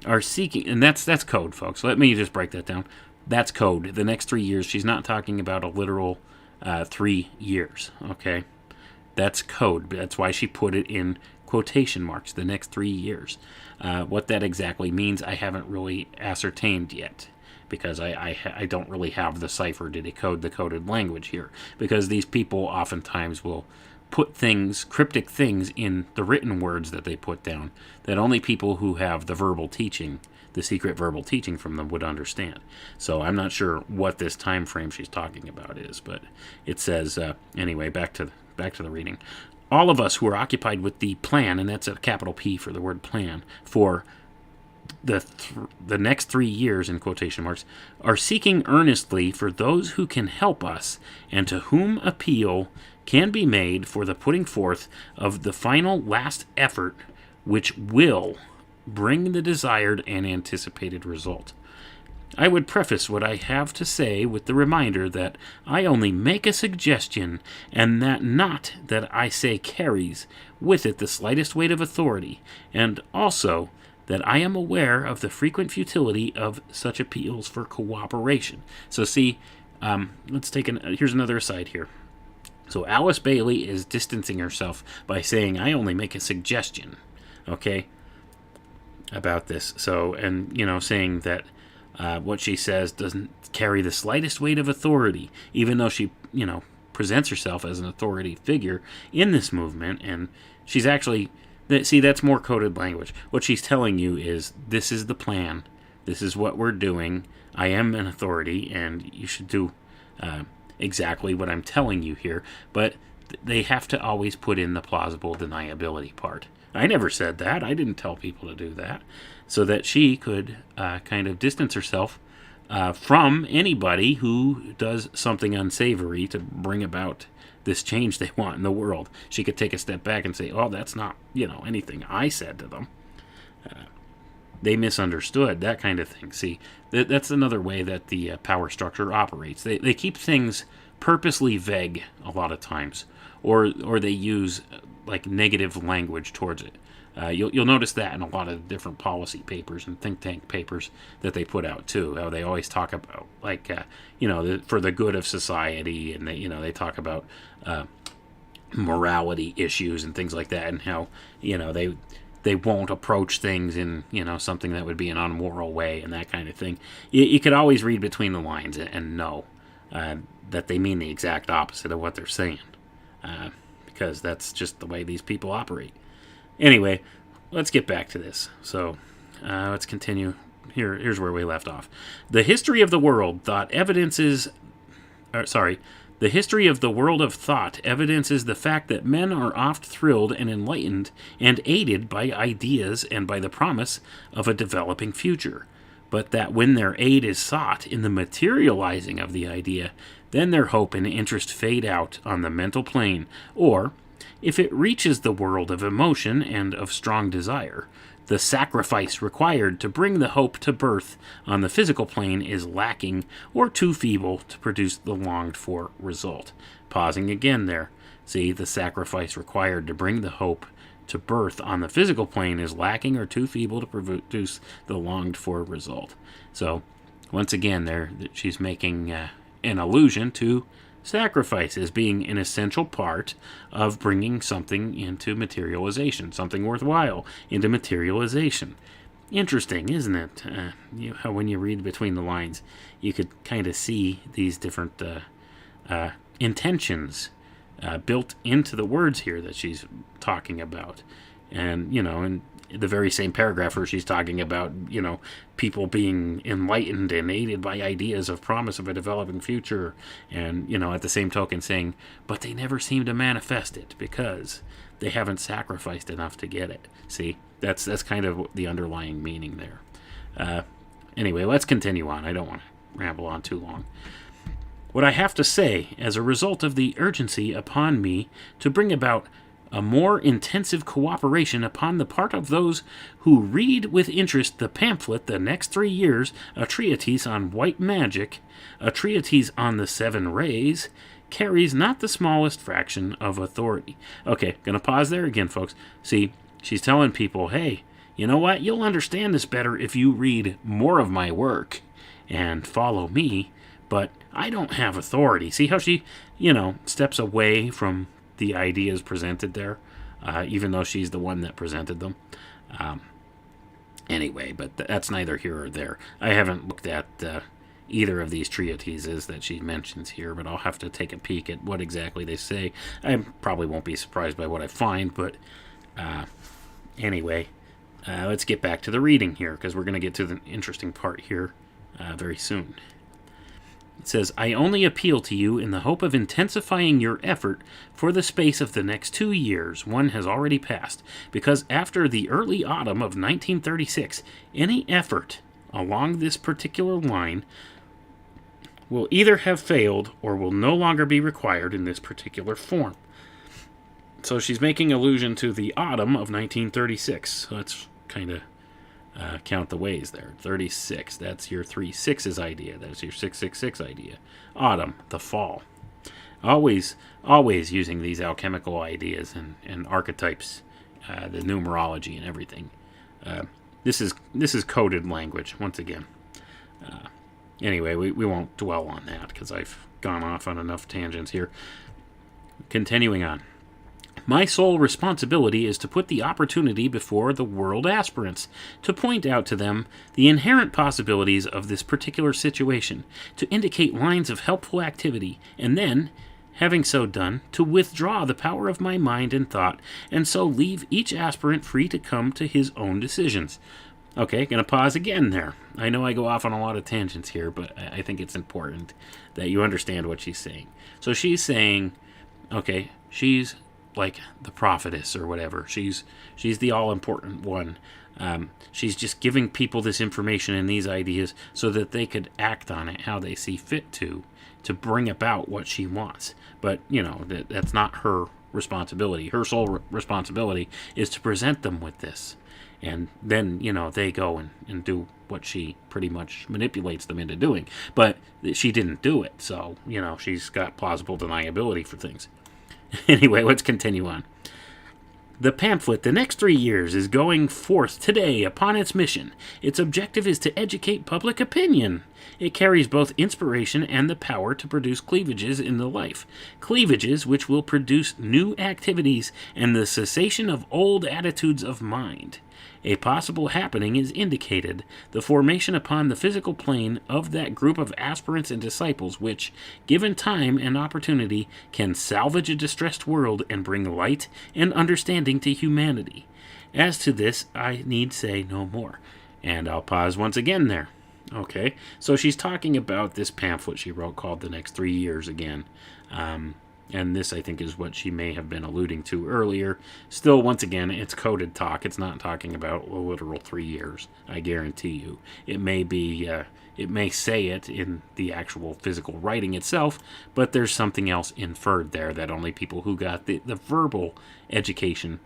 A: are seeking, and that's code, folks. Let me just break that down. That's code. The next 3 years, she's not talking about a literal 3 years, okay? That's code. That's why she put it in quotation marks, the next 3 years. What that exactly means, I haven't really ascertained yet, because I don't really have the cipher to decode the coded language here, because these people oftentimes will put things, cryptic things, in the written words that they put down that only people who have the verbal teaching, the secret verbal teaching from them, would understand. So I'm not sure what this time frame she's talking about is, but it says, anyway, back to the reading. All of us who are occupied with the plan, and that's a capital P for the word plan, for the next 3 years, in quotation marks, are seeking earnestly for those who can help us and to whom appeal can be made for the putting forth of the final last effort which will bring the desired and anticipated result. I would preface what I have to say with the reminder that I only make a suggestion, and that not that I say carries with it the slightest weight of authority, and also that I am aware of the frequent futility of such appeals for cooperation. So see, here's another aside here. So Alice Bailey is distancing herself by saying, I only make a suggestion, okay, about this. So, and, saying that what she says doesn't carry the slightest weight of authority, even though she, presents herself as an authority figure in this movement. And she's actually, that's more coded language. What she's telling you is, this is the plan. This is what we're doing. I am an authority, and you should do exactly what I'm telling you here. But they have to always put in the plausible deniability part. I never said that. I didn't tell people to do that. So that she could kind of distance herself from anybody who does something unsavory to bring about this change they want in the world. She could take a step back and say, oh, that's not, anything I said to them. They misunderstood, that kind of thing. See, that's another way that the power structure operates. They keep things purposely vague a lot of times, or they use like negative language towards it. You'll notice that in a lot of different policy papers and think tank papers that they put out too. How they always talk about for the good of society, and they talk about morality issues and things like that, and how they won't approach things in something that would be an unmoral way and that kind of thing. You could always read between the lines and know that they mean the exact opposite of what they're saying, because that's just the way these people operate. Anyway, let's get back to this. So let's continue. Here's where we left off. The history of the world The history of the world of thought evidences the fact that men are oft thrilled and enlightened and aided by ideas and by the promise of a developing future, but that when their aid is sought in the materializing of the idea, then their hope and interest fade out on the mental plane, or, if it reaches the world of emotion and of strong desire, The sacrifice required to bring the hope to birth on the physical plane is lacking or too feeble to produce the longed-for result. Pausing again there. See, the sacrifice required to bring the hope to birth on the physical plane is lacking or too feeble to produce the longed-for result. So, once again, there she's making an allusion to sacrifice as being an essential part of bringing something into materialization, something worthwhile into materialization. Interesting, isn't it? How when you read between the lines, you could kind of see these different intentions built into the words here that she's talking about. And, in the very same paragraph where she's talking about, people being enlightened and aided by ideas of promise of a developing future. And, at the same token saying, but they never seem to manifest it because they haven't sacrificed enough to get it. See, that's kind of the underlying meaning there. Anyway, let's continue on. I don't want to ramble on too long. What I have to say, as a result of the urgency upon me to bring about a more intensive cooperation upon the part of those who read with interest the pamphlet The Next 3 Years, a treatise on white magic, a treatise on the 7 rays, carries not the smallest fraction of authority. Okay, gonna pause there again, folks. See, she's telling people, hey, you know what? You'll understand this better if you read more of my work and follow me, but I don't have authority. See how she, steps away from the ideas presented there, even though she's the one that presented them. Anyway, but that's neither here or there. I haven't looked at either of these treatises that she mentions here, but I'll have to take a peek at what exactly they say. I probably won't be surprised by what I find, but anyway, let's get back to the reading here, because we're going to get to the interesting part here very soon. It says, I only appeal to you in the hope of intensifying your effort for the space of the next 2 years. One has already passed, because after the early autumn of 1936, any effort along this particular line will either have failed or will no longer be required in this particular form. So she's making allusion to the autumn of 1936. So let's kind of count the ways there. 36, that's your 3 sixes idea. That's your 666 idea. Autumn, the fall. Always using these alchemical ideas and archetypes, the numerology and everything. This is coded language, once again. Anyway, we won't dwell on that because I've gone off on enough tangents here. Continuing on. My sole responsibility is to put the opportunity before the world aspirants, to point out to them the inherent possibilities of this particular situation, to indicate lines of helpful activity, and then, having so done, to withdraw the power of my mind and thought, and so leave each aspirant free to come to his own decisions. Okay, gonna pause again there. I know I go off on a lot of tangents here, but I think it's important that you understand what she's saying. So she's saying, okay, she's like the prophetess or whatever. She's the all-important one. She's just giving people this information and these ideas so that they could act on it how they see fit to bring about what she wants. But, that's not her responsibility. Her sole responsibility is to present them with this. And then, they go and do what she pretty much manipulates them into doing. But she didn't do it, so, she's got plausible deniability for things. Anyway, let's continue on. The pamphlet, The Next 3 Years, is going forth today upon its mission. Its objective is to educate public opinion. It carries both inspiration and the power to produce cleavages in the life. Cleavages which will produce new activities and the cessation of old attitudes of mind. A possible happening is indicated, the formation upon the physical plane of that group of aspirants and disciples which, given time and opportunity, can salvage a distressed world and bring light and understanding to humanity. As to this, I need say no more. And I'll pause once again there. Okay, so she's talking about this pamphlet she wrote called The Next 3 Years again. And this, I think, is what she may have been alluding to earlier. Still, once again, it's coded talk. It's not talking about a literal 3 years, I guarantee you. It may be, it may say it in the actual physical writing itself, but there's something else inferred there that only people who got the verbal education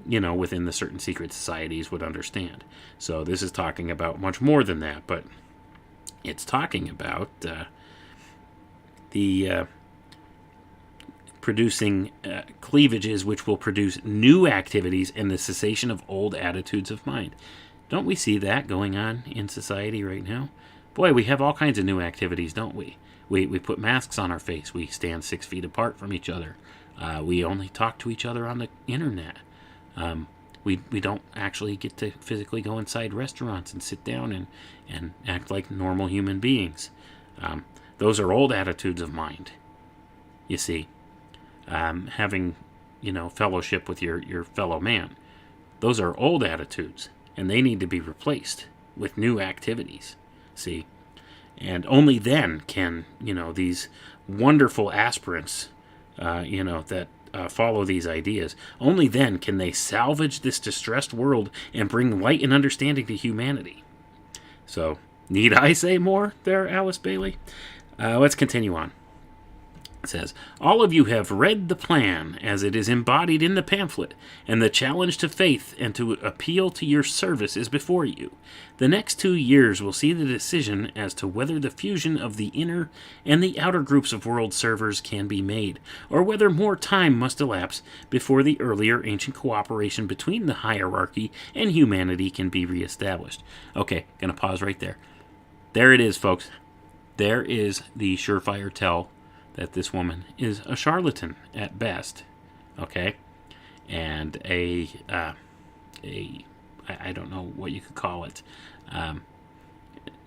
A: within the certain secret societies would understand. So this is talking about much more than that, but it's talking about the producing cleavages which will produce new activities and the cessation of old attitudes of mind. Don't we see that going on in society right now? Boy, we have all kinds of new activities, don't we? We put masks on our face. We stand 6 feet apart from each other. We only talk to each other on the internet. We don't actually get to physically go inside restaurants and sit down and act like normal human beings. Those are old attitudes of mind, you see. Having, fellowship with your fellow man. Those are old attitudes, and they need to be replaced with new activities, see. And only then can, these wonderful aspirants, that follow these ideas, only then can they salvage this distressed world and bring light and understanding to humanity. So, need I say more there, Alice Bailey? Let's continue on. It says, all of you have read the plan as it is embodied in the pamphlet, and the challenge to faith and to appeal to your service is before you. The next 2 years will see the decision as to whether the fusion of the inner and the outer groups of world servers can be made, or whether more time must elapse before the earlier ancient cooperation between the hierarchy and humanity can be reestablished. Okay, gonna pause right there. There it is, folks. There is the surefire tell that this woman is a charlatan at best, okay, and I don't know what you could call it,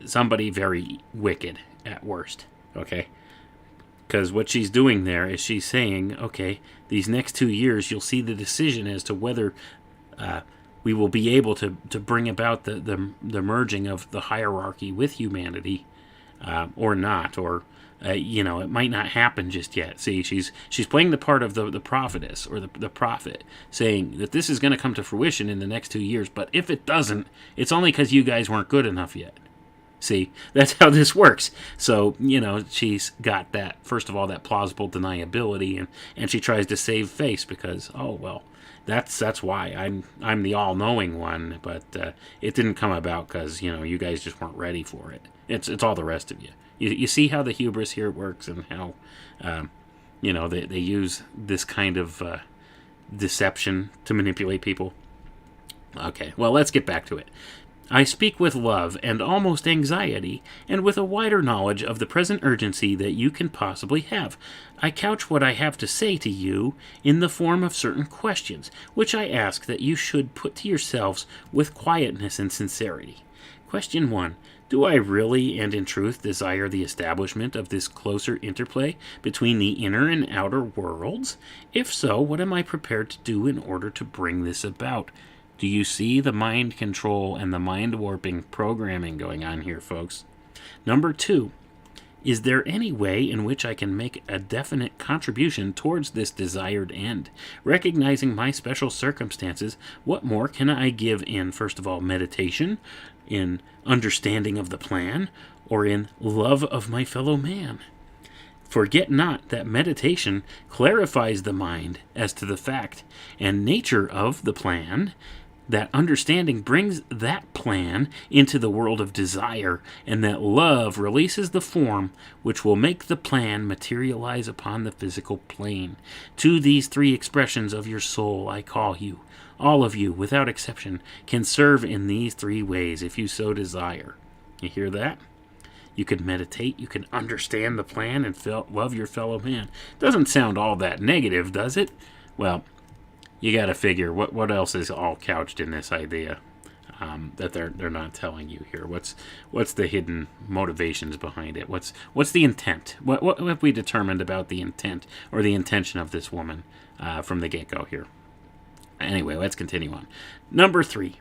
A: somebody very wicked at worst, okay, because what she's doing there is she's saying, okay, these next 2 years you'll see the decision as to whether we will be able to bring about the merging of the hierarchy with humanity, or not, or it might not happen just yet. See, she's playing the part of the prophetess or the prophet, saying that this is going to come to fruition in the next 2 years, but if it doesn't, it's only because you guys weren't good enough yet. See, that's how this works. So, she's got that, first of all, that plausible deniability, and she tries to save face because, that's why I'm the all-knowing one, but it didn't come about because, you guys just weren't ready for it. It's all the rest of you. You see how the hubris here works, and how, they use this kind of deception to manipulate people. Okay, well, let's get back to it. I speak with love and almost anxiety, and with a wider knowledge of the present urgency that you can possibly have. I couch what I have to say to you in the form of certain questions, which I ask that you should put to yourselves with quietness and sincerity. Question 1. Do I really and in truth desire the establishment of this closer interplay between the inner and outer worlds? If so, what am I prepared to do in order to bring this about? Do you see the mind control and the mind warping programming going on here, folks? Number 2. Is there any way in which I can make a definite contribution towards this desired end? Recognizing my special circumstances, what more can I give in, first of all, meditation, in understanding of the plan, or in love of my fellow man? Forget not that meditation clarifies the mind as to the fact and nature of the plan, that understanding brings that plan into the world of desire, and that love releases the form which will make the plan materialize upon the physical plane. To these 3 expressions of your soul I call you. All of you, without exception, can serve in these 3 ways if you so desire. You hear that? You can meditate, you can understand the plan, and love your fellow man. Doesn't sound all that negative, does it? Well, you got to figure what else is all couched in this idea that they're not telling you here. What's the hidden motivations behind it? What's the intent? What have we determined about the intent or the intention of this woman from the get-go here? Anyway, let's continue on. Number 3.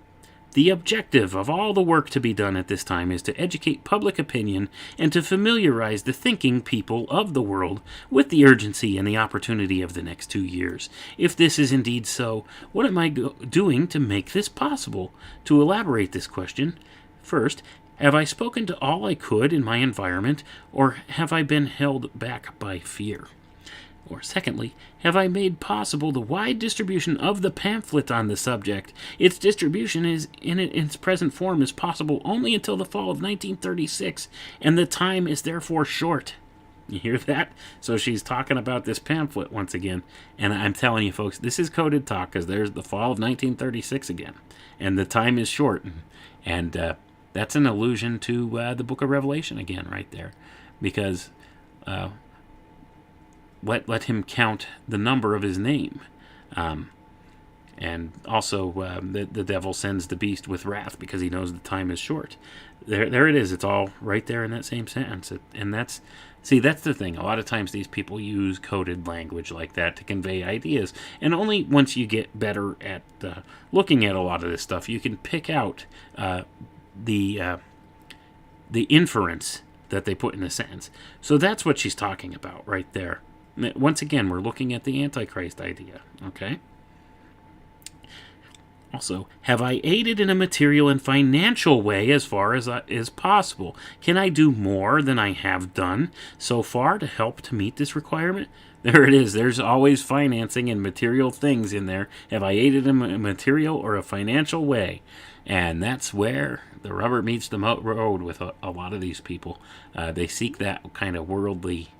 A: The objective of all the work to be done at this time is to educate public opinion and to familiarize the thinking people of the world with the urgency and the opportunity of the next 2 years. If this is indeed so, what am I doing to make this possible? To elaborate this question, first, have I spoken to all I could in my environment, or have I been held back by fear? Or secondly, have I made possible the wide distribution of the pamphlet on the subject? Its distribution is in its present form is possible only until the fall of 1936, and the time is therefore short. You hear that? So she's talking about this pamphlet once again, and I'm telling you, folks, this is coded talk because there's the fall of 1936 again, and the time is short, and that's an allusion to the Book of Revelation again, right there, because let him count the number of his name. And also, the devil sends the beast with wrath because he knows the time is short. There it is. It's all right there in that same sentence. And that's the thing. A lot of times these people use coded language like that to convey ideas. And only once you get better at looking at a lot of this stuff, you can pick out the inference that they put in the sentence. So that's what she's talking about right there. Once again, we're looking at the Antichrist idea, okay? Also, have I aided in a material and financial way as far as is possible? Can I do more than I have done so far to help to meet this requirement? There it is. There's always financing and material things in there. Have I aided in a material or a financial way? And that's where the rubber meets the road with a lot of these people. They seek that kind of worldly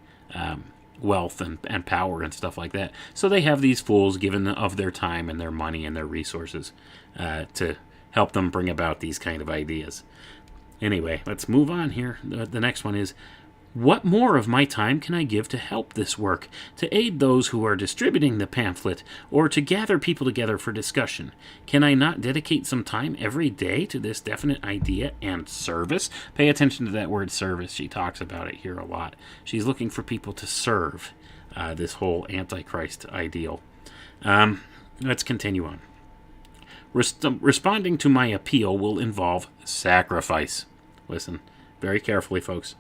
A: wealth and power and stuff like that. So they have these fools given of their time and their money and their resources to help them bring about these kind of ideas. Anyway, let's move on here. The next one is, what more of my time can I give to help this work, to aid those who are distributing the pamphlet, or to gather people together for discussion? Can I not dedicate some time every day to this definite idea and service? Pay attention to that word service. She talks about it here a lot. She's looking for people to serve this whole Antichrist ideal. Let's continue on. Responding to my appeal will involve sacrifice. Listen very carefully, folks.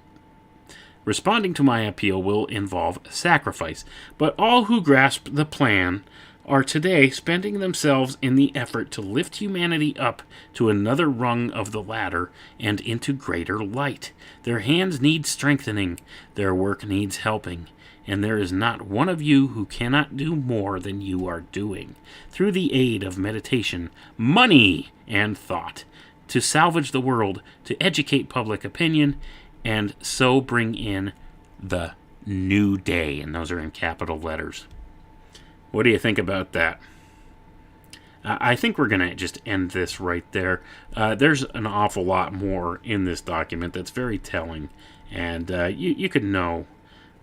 A: Responding to my appeal will involve sacrifice, but all who grasp the plan are today spending themselves in the effort to lift humanity up to another rung of the ladder and into greater light. Their hands need strengthening, their work needs helping, and there is not one of you who cannot do more than you are doing, through the aid of meditation, money, and thought, to salvage the world, to educate public opinion, and so bring in the new day. And those are in capital letters. What do you think about that? I think we're going to just end this right there. There's an awful lot more in this document that's very telling. And you could know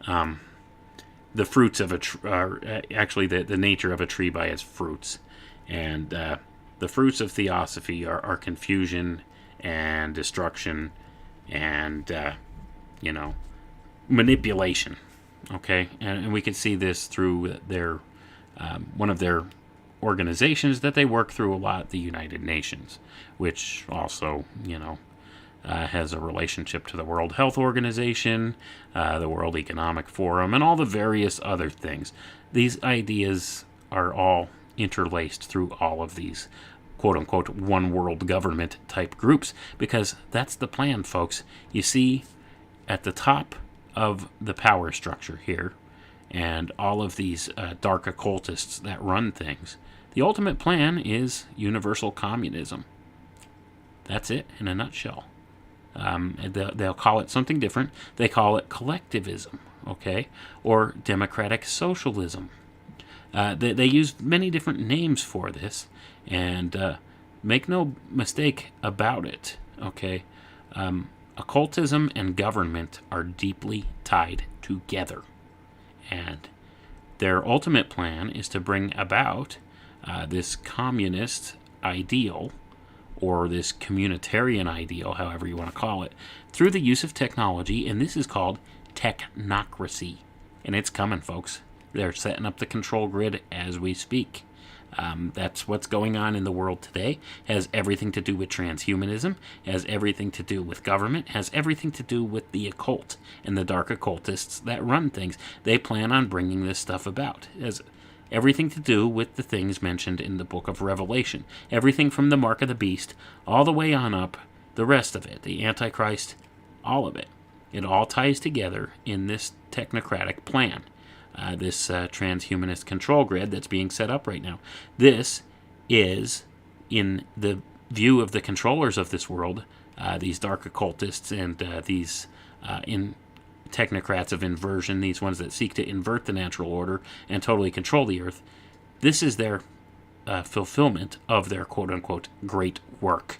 A: the fruits of a actually the nature of a tree by its fruits. And the fruits of theosophy are confusion and destruction and manipulation. Okay, and we can see this through their one of their organizations that they work through a lot, the United Nations, which also has a relationship to the World Health Organization, the World Economic Forum, and all the various other things. These ideas are all interlaced through all of these quote-unquote one world government type groups, because that's the plan, folks. You see, at the top of the power structure here, and all of these dark occultists that run things, the ultimate plan is universal communism. That's it in a nutshell. They'll call it something different. They call it collectivism, okay, or democratic socialism. They use many different names for this, and make no mistake about it, okay? Occultism and government are deeply tied together, and their ultimate plan is to bring about this communist ideal, or this communitarian ideal, however you want to call it, through the use of technology, and this is called technocracy. And it's coming, folks. They're setting up the control grid as we speak. That's what's going on in the world today. Has everything to do with transhumanism, has everything to do with government, has everything to do with the occult and the dark occultists that run things. They plan on bringing this stuff about. It has everything to do with the things mentioned in the book of Revelation. Everything from the mark of the beast all the way on up, the rest of it, the Antichrist, all of it. It all ties together in this technocratic plan. this transhumanist control grid that's being set up right now. This is, in the view of the controllers of this world, these dark occultists and these technocrats of inversion, these ones that seek to invert the natural order and totally control the earth, this is their fulfillment of their quote-unquote great work,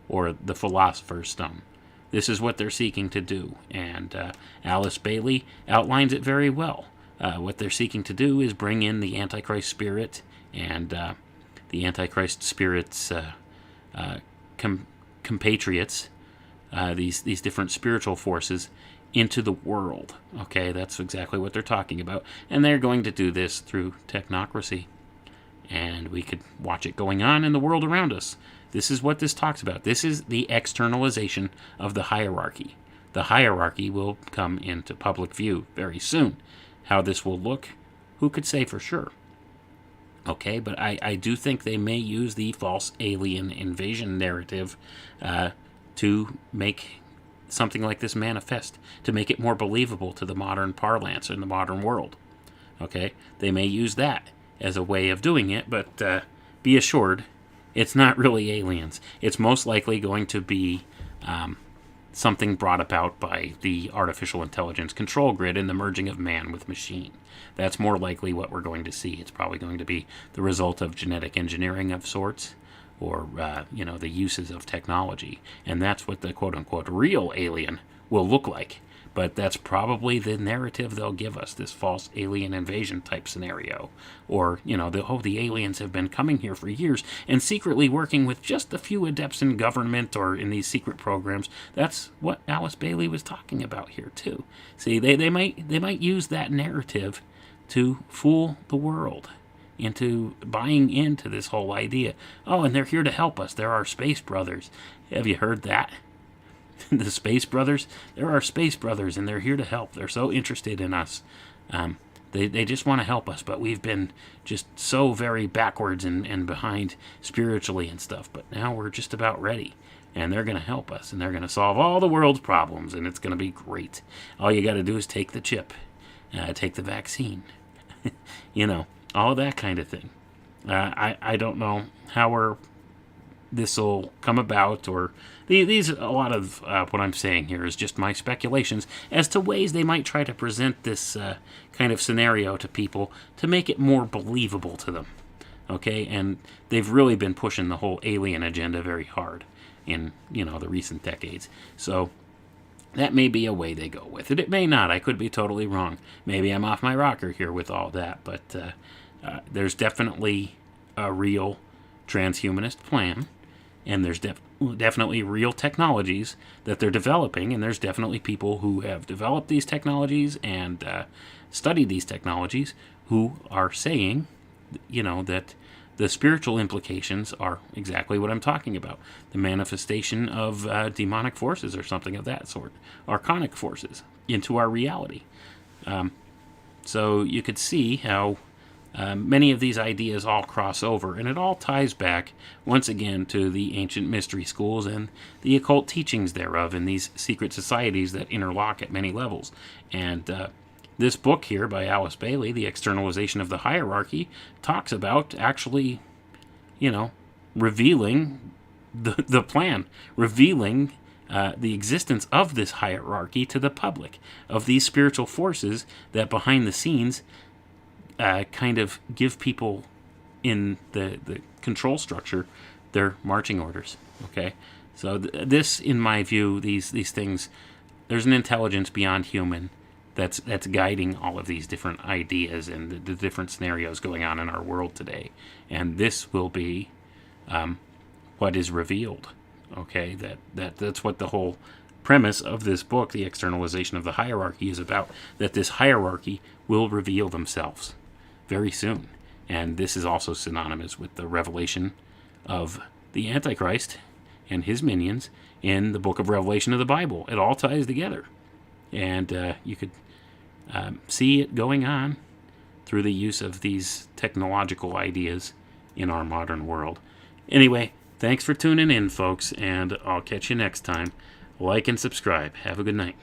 A: or the Philosopher's Stone. This is what they're seeking to do, and Alice Bailey outlines it very well. What they're seeking to do is bring in the Antichrist spirit and the Antichrist spirit's compatriots, these different spiritual forces, into the world. Okay, that's exactly what they're talking about. And they're going to do this through technocracy. And we could watch it going on in the world around us. This is what this talks about. This is the externalization of the hierarchy. The hierarchy will come into public view very soon. How this will look, who could say for sure? Okay, but I do think they may use the false alien invasion narrative to make something like this manifest, to make it more believable to the modern parlance in the modern world. Okay, they may use that as a way of doing it, but be assured, it's not really aliens. It's most likely going to be something brought about by the artificial intelligence control grid and the merging of man with machine. That's more likely what we're going to see. It's probably going to be the result of genetic engineering of sorts, or the uses of technology, and that's what the quote-unquote real alien will look like. But that's probably the narrative they'll give us, this false alien invasion type scenario. Or, the aliens have been coming here for years and secretly working with just a few adepts in government or in these secret programs. That's what Alice Bailey was talking about here, too. See, they might use that narrative to fool the world into buying into this whole idea. Oh, and they're here to help us. They're our space brothers. Have you heard that? The space brothers? They're our space brothers, and they're here to help. They're so interested in us. They just want to help us, but we've been just so very backwards and behind spiritually and stuff. But now we're just about ready, and they're going to help us, and they're going to solve all the world's problems, and it's going to be great. All you got to do is take the chip, take the vaccine, all that kind of thing. I don't know how this will come about, or these a lot of what I'm saying here is just my speculations as to ways they might try to present this kind of scenario to people to make it more believable to them. Okay, and they've really been pushing the whole alien agenda very hard in the recent decades. So that may be a way they go with it. It may not. I could be totally wrong. Maybe I'm off my rocker here with all that, but there's definitely a real transhumanist plan, and there's definitely real technologies that they're developing, and there's definitely people who have developed these technologies and studied these technologies who are saying, that the spiritual implications are exactly what I'm talking about. The manifestation of demonic forces or something of that sort, archonic forces, into our reality. So you could see how many of these ideas all cross over, and it all ties back, once again, to the ancient mystery schools and the occult teachings thereof in these secret societies that interlock at many levels. And this book here by Alice Bailey, The Externalization of the Hierarchy, talks about actually, revealing the plan, revealing the existence of this hierarchy to the public, of these spiritual forces that behind the scenes kind of give people in the control structure their marching orders. Okay, so this, in my view, these things, there's an intelligence beyond human that's guiding all of these different ideas and the different scenarios going on in our world today, and this will be what is revealed. Okay, that's what the whole premise of this book, The Externalization of the Hierarchy, is about. That this hierarchy will reveal themselves very soon. And this is also synonymous with the revelation of the Antichrist and his minions in the book of Revelation of the Bible. It all ties together. And you could see it going on through the use of these technological ideas in our modern world. Anyway, thanks for tuning in, folks, and I'll catch you next time. Like and subscribe. Have a good night.